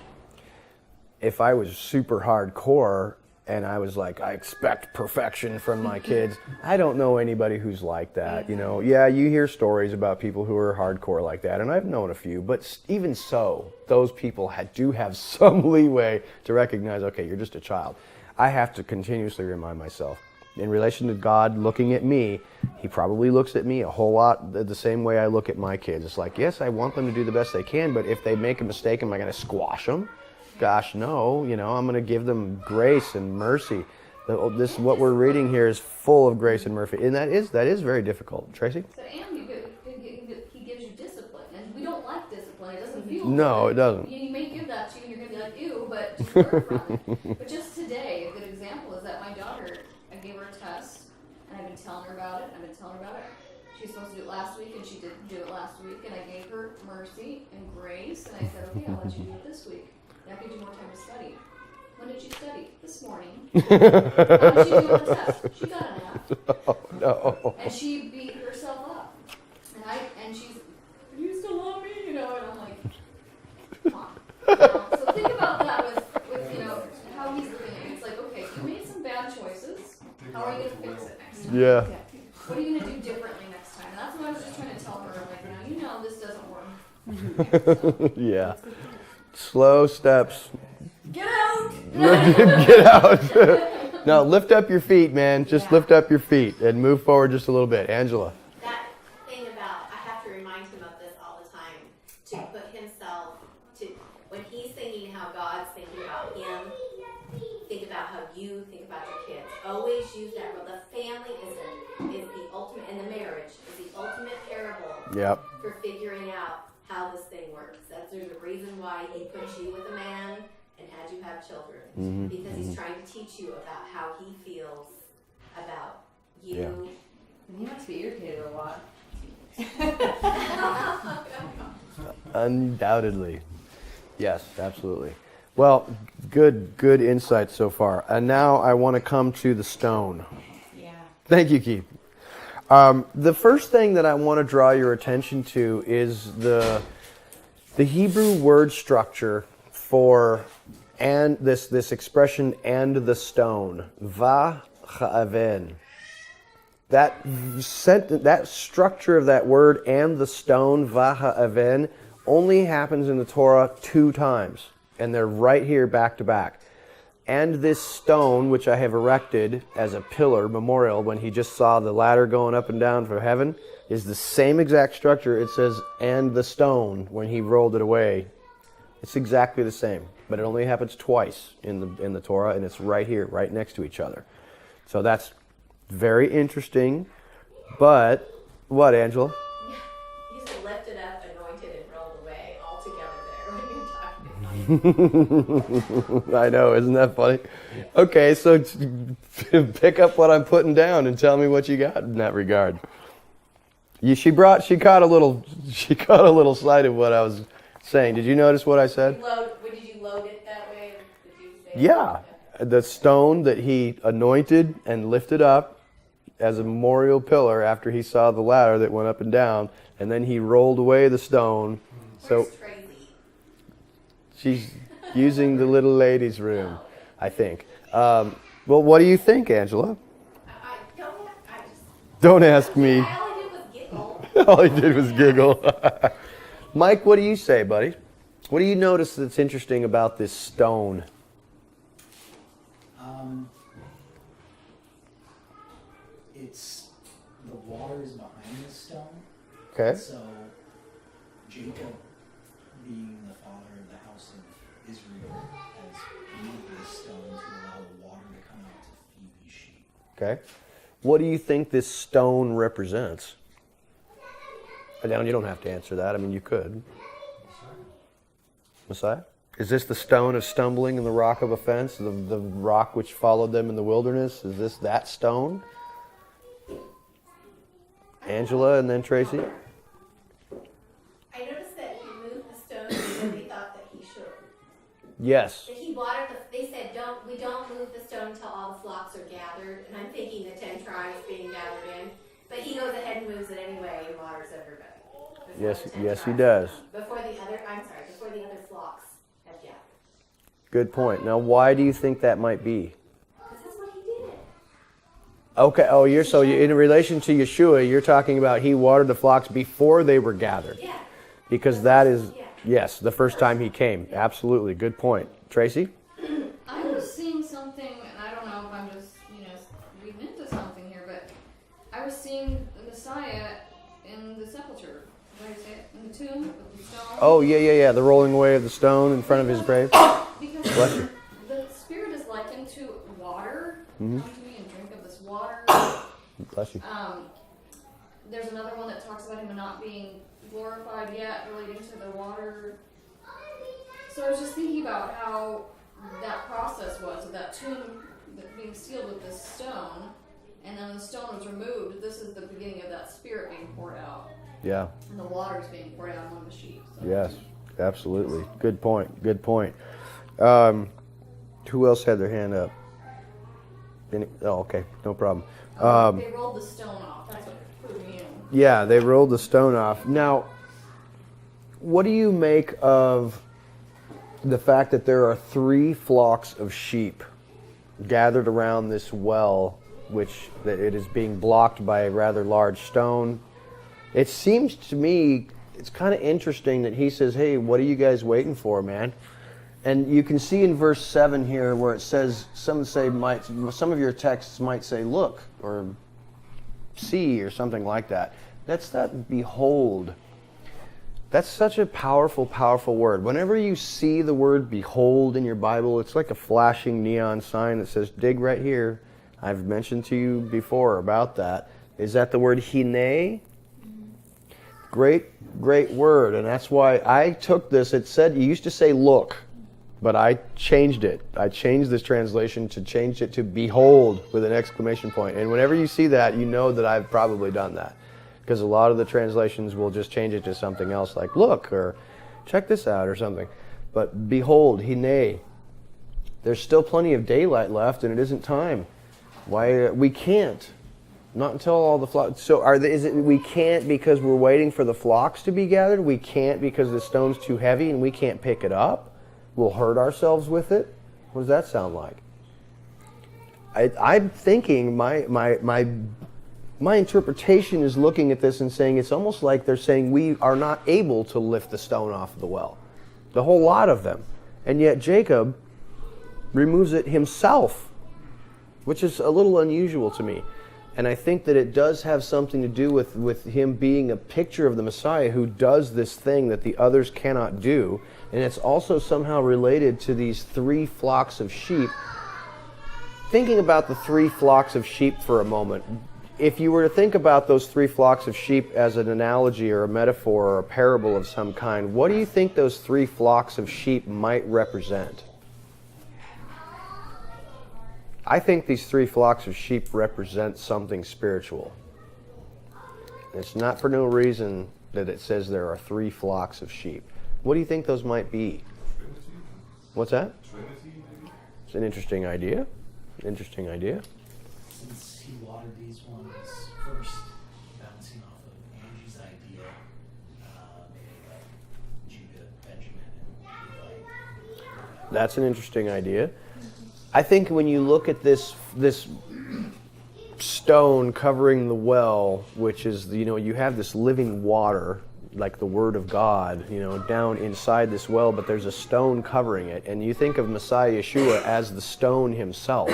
If I was super hardcore and I was like, I expect perfection from my kids, I don't know anybody who's like that. Yeah, you hear stories about people who are hardcore like that, and I've known a few, but even so, those people do have some leeway to recognize, okay, you're just a child. I have to continuously remind myself, in relation to God looking at me, he probably looks at me a whole lot the same way I look at my kids. It's like, yes, I want them to do the best they can, but if they make a mistake, am I going to squash them? Gosh, no. I'm going to give them grace and mercy. What we're reading here is full of grace and mercy, and that is very difficult. Tracy? So, and he gives you discipline, and we don't like discipline. It doesn't feel No, good. it doesn't. You may give that to you, and you're going to be like, ew, but just learn from it. But just today, a good example is that my daughter, I gave her a test, and I've been telling her about it. She's supposed to do it last week, and she didn't do it last week, and I gave her mercy and grace, and I said, okay, I'll let you do it this week. That gives you more time to study. When did you study? This morning. How did she do on the test? She got an F. Oh, no. And she beat herself up. And she's, you still love me? And I'm like, come on. So think about that with how he's looking at you. It's like, okay, you made some bad choices. How are you going to fix it next time? Yeah. What are you going to do differently next time? And that's what I was just trying to tell her. I'm like, this doesn't work. Yeah. Slow steps. Get out! Get out. No, lift up your feet, man. Just lift up your feet and move forward just a little bit. Angela. That thing about, I have to remind him of this all the time, to put himself to, when he's thinking how God's thinking about him, think about how you think about your kids. Always use that rule. The family is the ultimate, and the marriage is the ultimate parable for figuring out how this thing works. There's a reason why he put you with a man and had you have children, because he's trying to teach you about how he feels about you. Yeah. And he must be irritated a lot. Undoubtedly. Yes, absolutely. Well, good insight so far. And now I want to come to the stone. Yeah. Thank you, Keith. The first thing that I want to draw your attention to is the Hebrew word structure for this expression, and the stone, va-cha'aven. That structure of that word, and the stone, va-cha'aven, only happens in the Torah 2 times, and they're right here back to back. And this stone, which I have erected as a pillar memorial when he just saw the ladder going up and down for heaven, is the same exact structure. It says, and the stone, when he rolled it away. It's exactly the same, but it only happens twice in the Torah, and it's right here, right next to each other. So that's very interesting. But what, Angela? He's lifted up, anointed, and rolled away all together there when you're talking about I know, isn't that funny? Okay, so pick up what I'm putting down and tell me what you got in that regard. She caught a little sight of what I was saying. Did you notice what I said? Did you load it that way? Did you say Yeah. The stone that he anointed and lifted up as a memorial pillar after he saw the ladder that went up and down, and then he rolled away the stone. Where's So Tracy? she's using the little ladies' room, I think. Well, what do you think, Angela? I just. Don't ask me. All I did was giggle. All he did was giggle. Mike, what do you say, buddy? What do you notice that's interesting about this stone? It's the water is behind the stone. Okay. So Jacob, being the father of the house of Israel, has moved this stone to allow the water to come out to feed his sheep. Okay. What do you think this stone represents? Now, you don't have to answer that. I mean, you could. Messiah? Is this the stone of stumbling and the rock of offense, the rock which followed them in the wilderness? Is this that stone? Angela and then Tracy? I noticed that he moved the stone because they thought that he should. Yes. That he watered they said, we don't move the stone until all the flocks are gathered. And I'm thinking the 10 tribes being gathered in. But he goes ahead and moves it anyway and waters everybody. Yes, he does. Before the other flocks have gathered. Good point. Now, why do you think that might be? Because that's what he did. Okay. Oh, in relation to Yeshua, you're talking about he watered the flocks before they were gathered. Yeah. Because that is, yes, the first time he came. Absolutely. Good point. Tracy? I was seeing something, and I don't know if I'm just, reading into something here, but I was seeing the Messiah in the sepulcher. What do you say it? In the tomb with the stone. Oh, yeah. The rolling away of the stone in front of his grave. Because Bless you. the spirit is likened to water. Mhm. Come to me and drink of this water. Bless you. There's another one that talks about him not being glorified yet, relating to the water. So I was just thinking about how that process was of that tomb being sealed with this stone, and then the stone was removed. This is the beginning of that spirit being poured out. Yeah. And the water is being poured out among the sheep. So. Yes, absolutely. Good point. Who else had their hand up? Okay, no problem. They rolled the stone off. That's what threw me in. Yeah, they rolled the stone off. Now, what do you make of the fact that there are 3 flocks of sheep gathered around this well, which that it is being blocked by a rather large stone? It seems to me it's kind of interesting that he says, "Hey, what are you guys waiting for, man?" And you can see in verse 7 here where it says, some of your texts might say, "Look," or "See," or something like that. That's that "behold." That's such a powerful, powerful word. Whenever you see the word "behold" in your Bible, it's like a flashing neon sign that says, dig right here. I've mentioned to you before about that. Is that the word "hine"? Great word. And that's why I took this. It said, it used to say "look," but I changed it. I changed this translation to change it to "behold" with an exclamation point. And whenever you see that, you know that I've probably done that. Because a lot of the translations will just change it to something else like "look" or "check this out" or something. But behold, hine. There's still plenty of daylight left and it isn't time. Why we can't. Not until all the flocks. So we can't because we're waiting for the flocks to be gathered? We can't because the stone's too heavy and we can't pick it up? We'll hurt ourselves with it? What does that sound like? I'm thinking my interpretation is looking at this and saying it's almost like they're saying we are not able to lift the stone off of the well. The whole lot of them. And yet Jacob removes it himself, which is a little unusual to me. And I think that it does have something to do with him being a picture of the Messiah who does this thing that the others cannot do. And it's also somehow related to these 3 flocks of sheep. Thinking about the 3 flocks of sheep for a moment, if you were to think about those 3 flocks of sheep as an analogy or a metaphor or a parable of some kind, what do you think those 3 flocks of sheep might represent? I think these 3 flocks of sheep represent something spiritual. It's not for no reason that it says there are 3 flocks of sheep. What do you think those might be? Trinity? What's that? Trinity, maybe? It's an interesting idea. Interesting idea. Since he watered these ones first, bouncing off of Angie's idea, maybe like Judah, Benjamin, and Levi. That's an interesting idea. I think when you look at this stone covering the well, which is, you have this living water, like the Word of God, down inside this well, but there's a stone covering it. And you think of Messiah Yeshua as the stone himself,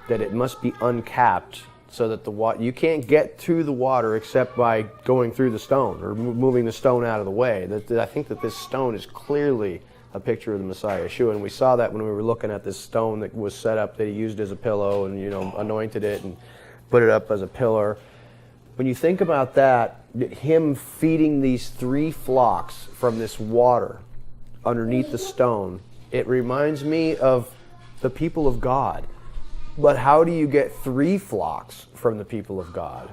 that it must be uncapped so that you can't get to the water except by going through the stone or moving the stone out of the way. I think that this stone is clearly a picture of the Messiah Yeshua, and we saw that when we were looking at this stone that was set up that he used as a pillow and anointed it and put it up as a pillar. When you think about that, him feeding these 3 flocks from this water underneath the stone, it reminds me of the people of God. But how do you get 3 flocks from the people of God?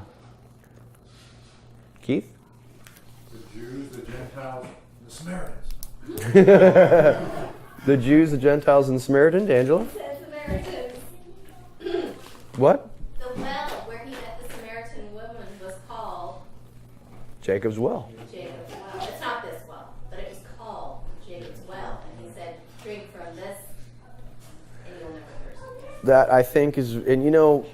Keith? The Jews, the Gentiles, the Samaritans. The Jews, the Gentiles, and the Samaritans. Angela? It says Samaritans. What? The well where he met the Samaritan woman was called Jacob's well. Jacob's well. It's not this well, but it was called Jacob's well. And he said, drink from this and you'll never thirst again. That I think is, and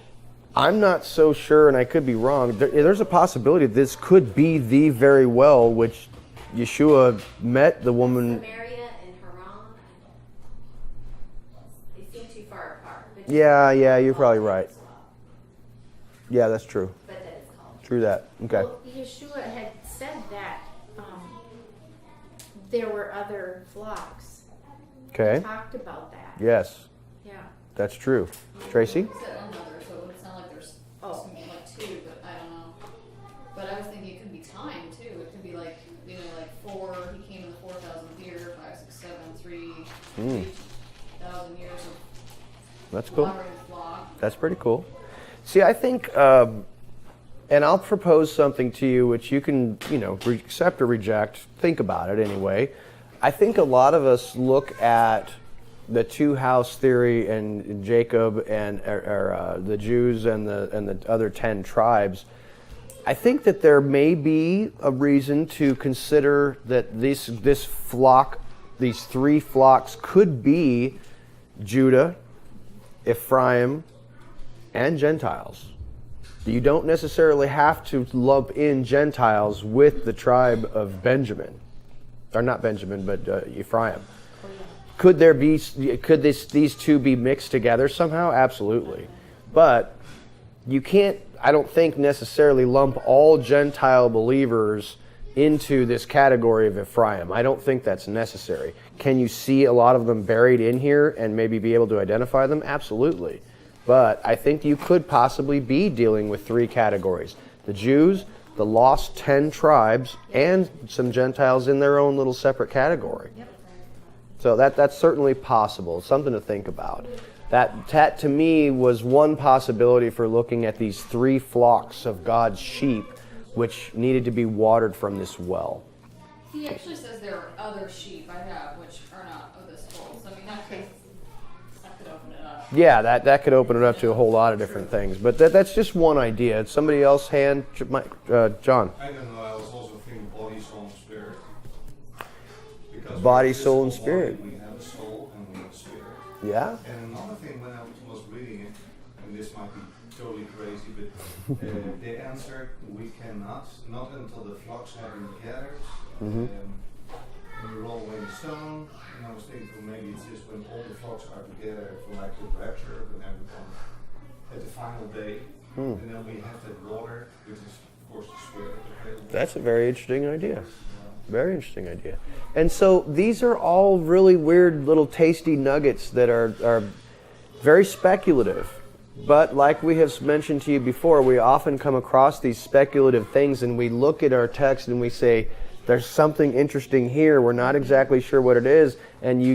I'm not so sure, and I could be wrong. There's a possibility this could be the very well which Yeshua met the woman. Samaria and Haran. They seem too far apart. But Yeah, you're probably right. Yeah, that's true. But that is called. True that. Okay. Well, Yeshua had said that there were other flocks. Okay. He talked about that. Yes, Yeah. that's true. Tracy? He said another, so it would sound like there's like 2, but I don't know. But I was thinking it could be time too. It could be like 4. He came in the 4,000th year, 5, 6, 7, 3,000 years of That's cool. watering the flock. That's pretty cool. See, I think, and I'll propose something to you which you can, accept or reject. Think about it anyway. I think a lot of us look at the 2-house theory and Jacob and the Jews and the other 10 tribes. I think that there may be a reason to consider that this flock, these 3 flocks, could be Judah, Ephraim, and Gentiles. You don't necessarily have to lump in Gentiles with the tribe of Benjamin, or not Benjamin, but Ephraim. Could these 2 be mixed together somehow? Absolutely, but you can't, I don't think, necessarily lump all Gentile believers into this category of Ephraim. I don't think that's necessary. Can you see a lot of them buried in here and maybe be able to identify them? Absolutely. But I think you could possibly be dealing with 3 categories. The Jews, the lost 10 tribes, and some Gentiles in their own little separate category. Yep. So that's certainly possible. Something to think about. That to me was one possibility for looking at these 3 flocks of God's sheep which needed to be watered from this well. He actually says there are other sheep I have which are not of this fold. So I mean that could open it up. Yeah, that could open it up to a whole lot of different things. But that's just one idea. Somebody else hand, John. I don't know, I was also thinking body, soul, and spirit. Because Body, we have a soul, and physical spirit. body, we have a soul and we have a spirit. Yeah? And another thing when I was reading it, and this might be totally crazy, but they answered, we cannot, not until the flocks have been gathered. Mhm. And we roll away the stone, and I was thinking, well, maybe it's just when all the flocks are together for like the rapture, when everyone at the final day, and then we have that water, which is of course the spirit. That's a very interesting idea. Very interesting idea. And so these are all really weird little tasty nuggets that are very speculative. But like we have mentioned to you before, we often come across these speculative things and we look at our text and we say, there's something interesting here. We're not exactly sure what it is. And you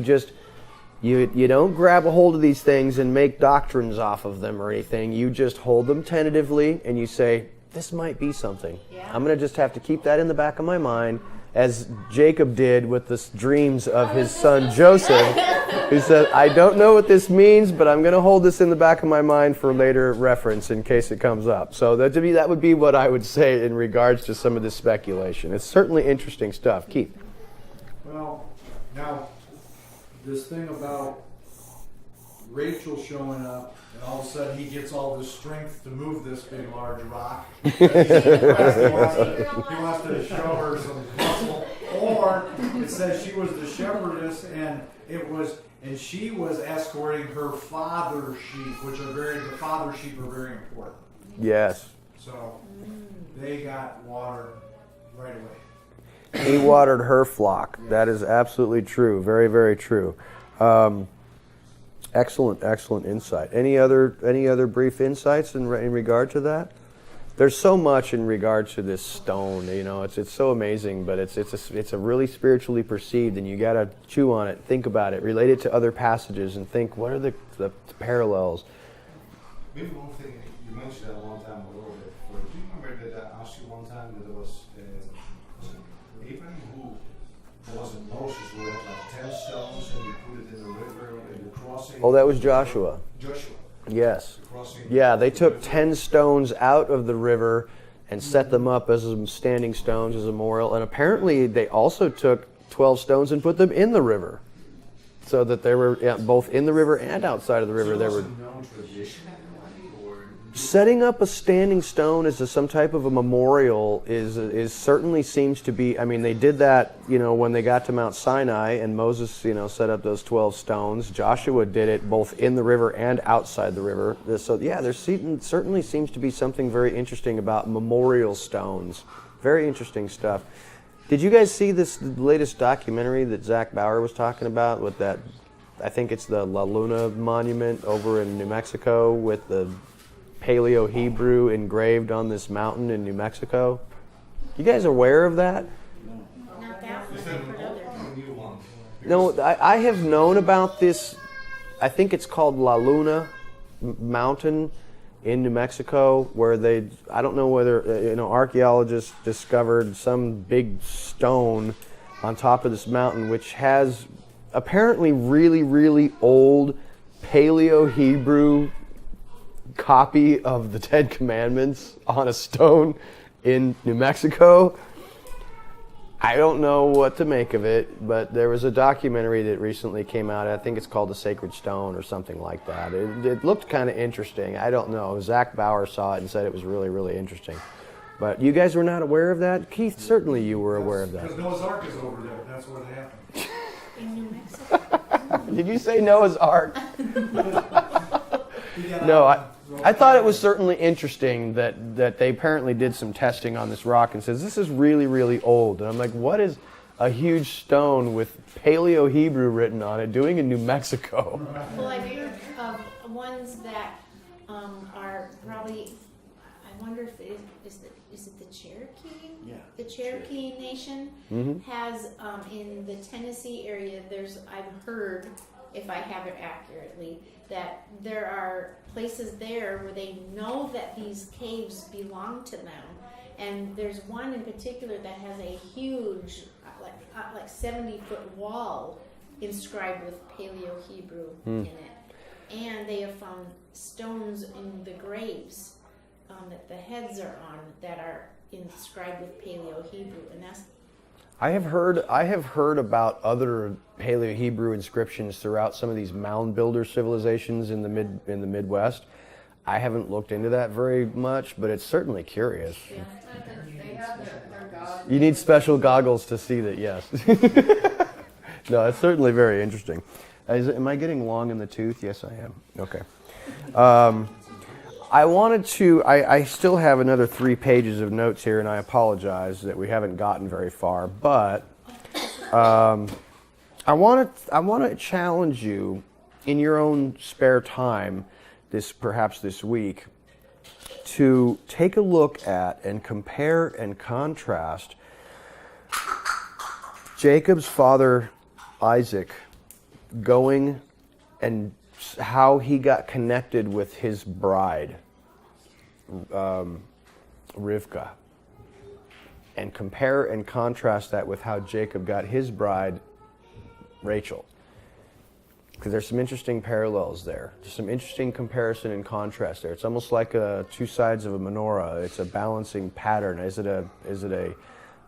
don't grab a hold of these things and make doctrines off of them or anything. You just hold them tentatively and you say, this might be something. Yeah. I'm going to just have to keep that in the back of my mind, as Jacob did with the dreams of his son Joseph, who said, I don't know what this means, but I'm going to hold this in the back of my mind for later reference in case it comes up. So that would be what I would say in regards to some of this speculation. It's certainly interesting stuff. Keith. Well, now, this thing about Rachel showing up, and all of a sudden he gets all this strength to move this big, large rock. He wants to show her some muscle. Or it says she was the shepherdess, and she was escorting her father's sheep, which are the father sheep are very important. Yes. So they got water right away. He watered her flock. That is absolutely true. Very, very true. Excellent insight. Any other brief insights in regard to that? There's so much in regard to this stone. It's so amazing, but it's a really spiritually perceived, and you got to chew on it, think about it, relate it to other passages, and think what are the parallels. Maybe one thing you mentioned that one time a little bit. Do you remember that I asked you one time that there was it Abraham who wasn't Moses who had like 10 stones and he put it in the river and the crossing? Oh, that was Joshua. Joshua. Yes. Crossing. Yeah, they took 10 stones out of the river and set them up as standing stones as a memorial. And apparently they also took 12 stones and put them in the river, so that they were both in the river and outside of the river. They were known tradition, or setting up a standing stone as some type of a memorial is certainly seems to be. I mean, they did that, when they got to Mount Sinai, and Moses, set up those 12 stones. Joshua did it both in the river and outside the river. So yeah, there certainly seems to be something very interesting about memorial stones. Very interesting stuff. Did you guys see this latest documentary that Zach Bauer was talking about with that? I think it's the La Luna monument over in New Mexico with the Paleo-Hebrew engraved on this mountain in New Mexico. You guys aware of that? Not that one. is I've that heard an other. old or a new one? No, I have known about this. I think it's called La Luna Mountain in New Mexico, where I don't know whether, archaeologists discovered some big stone on top of this mountain, which has apparently really, really old Paleo-Hebrew copy of the Ten Commandments on a stone in New Mexico. I don't know what to make of it, but there was a documentary that recently came out. I think it's called The Sacred Stone or something like that. It looked kind of interesting. I don't know. Zach Bauer saw it and said it was really, really interesting. But you guys were not aware of that? Keith, certainly you were aware of that. Because Noah's Ark is over there. That's where they happened. In New Mexico. Did you say Noah's Ark? No, I thought it was certainly interesting that they apparently did some testing on this rock and says, this is really, really old. And I'm like, what is a huge stone with Paleo-Hebrew written on it doing in New Mexico? Well, I've heard of ones that are probably, I wonder if is it the Cherokee? Yeah. The Cherokee Nation has in the Tennessee area. I've heard, if I have it accurately, that there are places there where they know that these caves belong to them, and there's one in particular that has a huge, like 70-foot wall inscribed with Paleo-Hebrew in it, and they have found stones in the graves that the heads are on that are inscribed with Paleo-Hebrew, and that's. I have heard about other Paleo-Hebrew inscriptions throughout some of these mound builder civilizations in the Midwest. I haven't looked into that very much, but it's certainly curious. Yeah. They have their God. You need special goggles to see that, yes. No, it's certainly very interesting. Am I getting long in the tooth? Yes, I am. Okay. I still have another 3 pages of notes here, and I apologize that we haven't gotten very far, but I want to challenge you in your own spare time perhaps this week, to take a look at and compare and contrast Jacob's father Isaac going and how he got connected with his bride, Rivka, and compare and contrast that with how Jacob got his bride, Rachel. Because there's some interesting parallels there. There's some interesting comparison and contrast there. It's almost like two sides of a menorah. It's a balancing pattern. Is it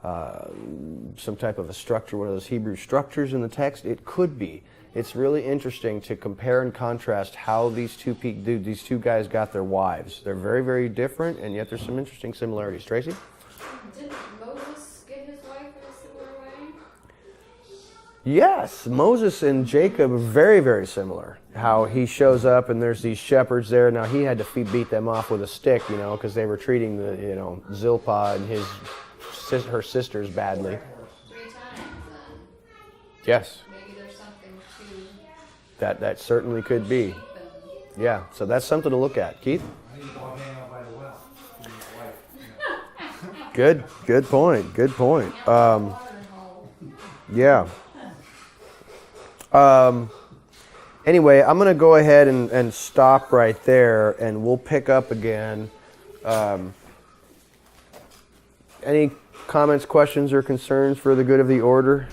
some type of a structure, one of those Hebrew structures in the text? It could be. It's really interesting to compare and contrast how these two guys got their wives. They're very, very different, and yet there's some interesting similarities. Tracy? Didn't Moses get his wife in a similar way? Yes, Moses and Jacob are very, very similar. How he shows up and there's these shepherds there. Now he had to beat them off with a stick, because they were treating Zilpah and her sisters badly. 3 times then. Yes. Maybe there's something to That certainly could be. Yeah, so that's something to look at. Keith? I need to go hang out by the well. with his wife. Good point. Yeah. Anyway, I'm going to go ahead and stop right there, and we'll pick up again. Any comments, questions, or concerns for the good of the order?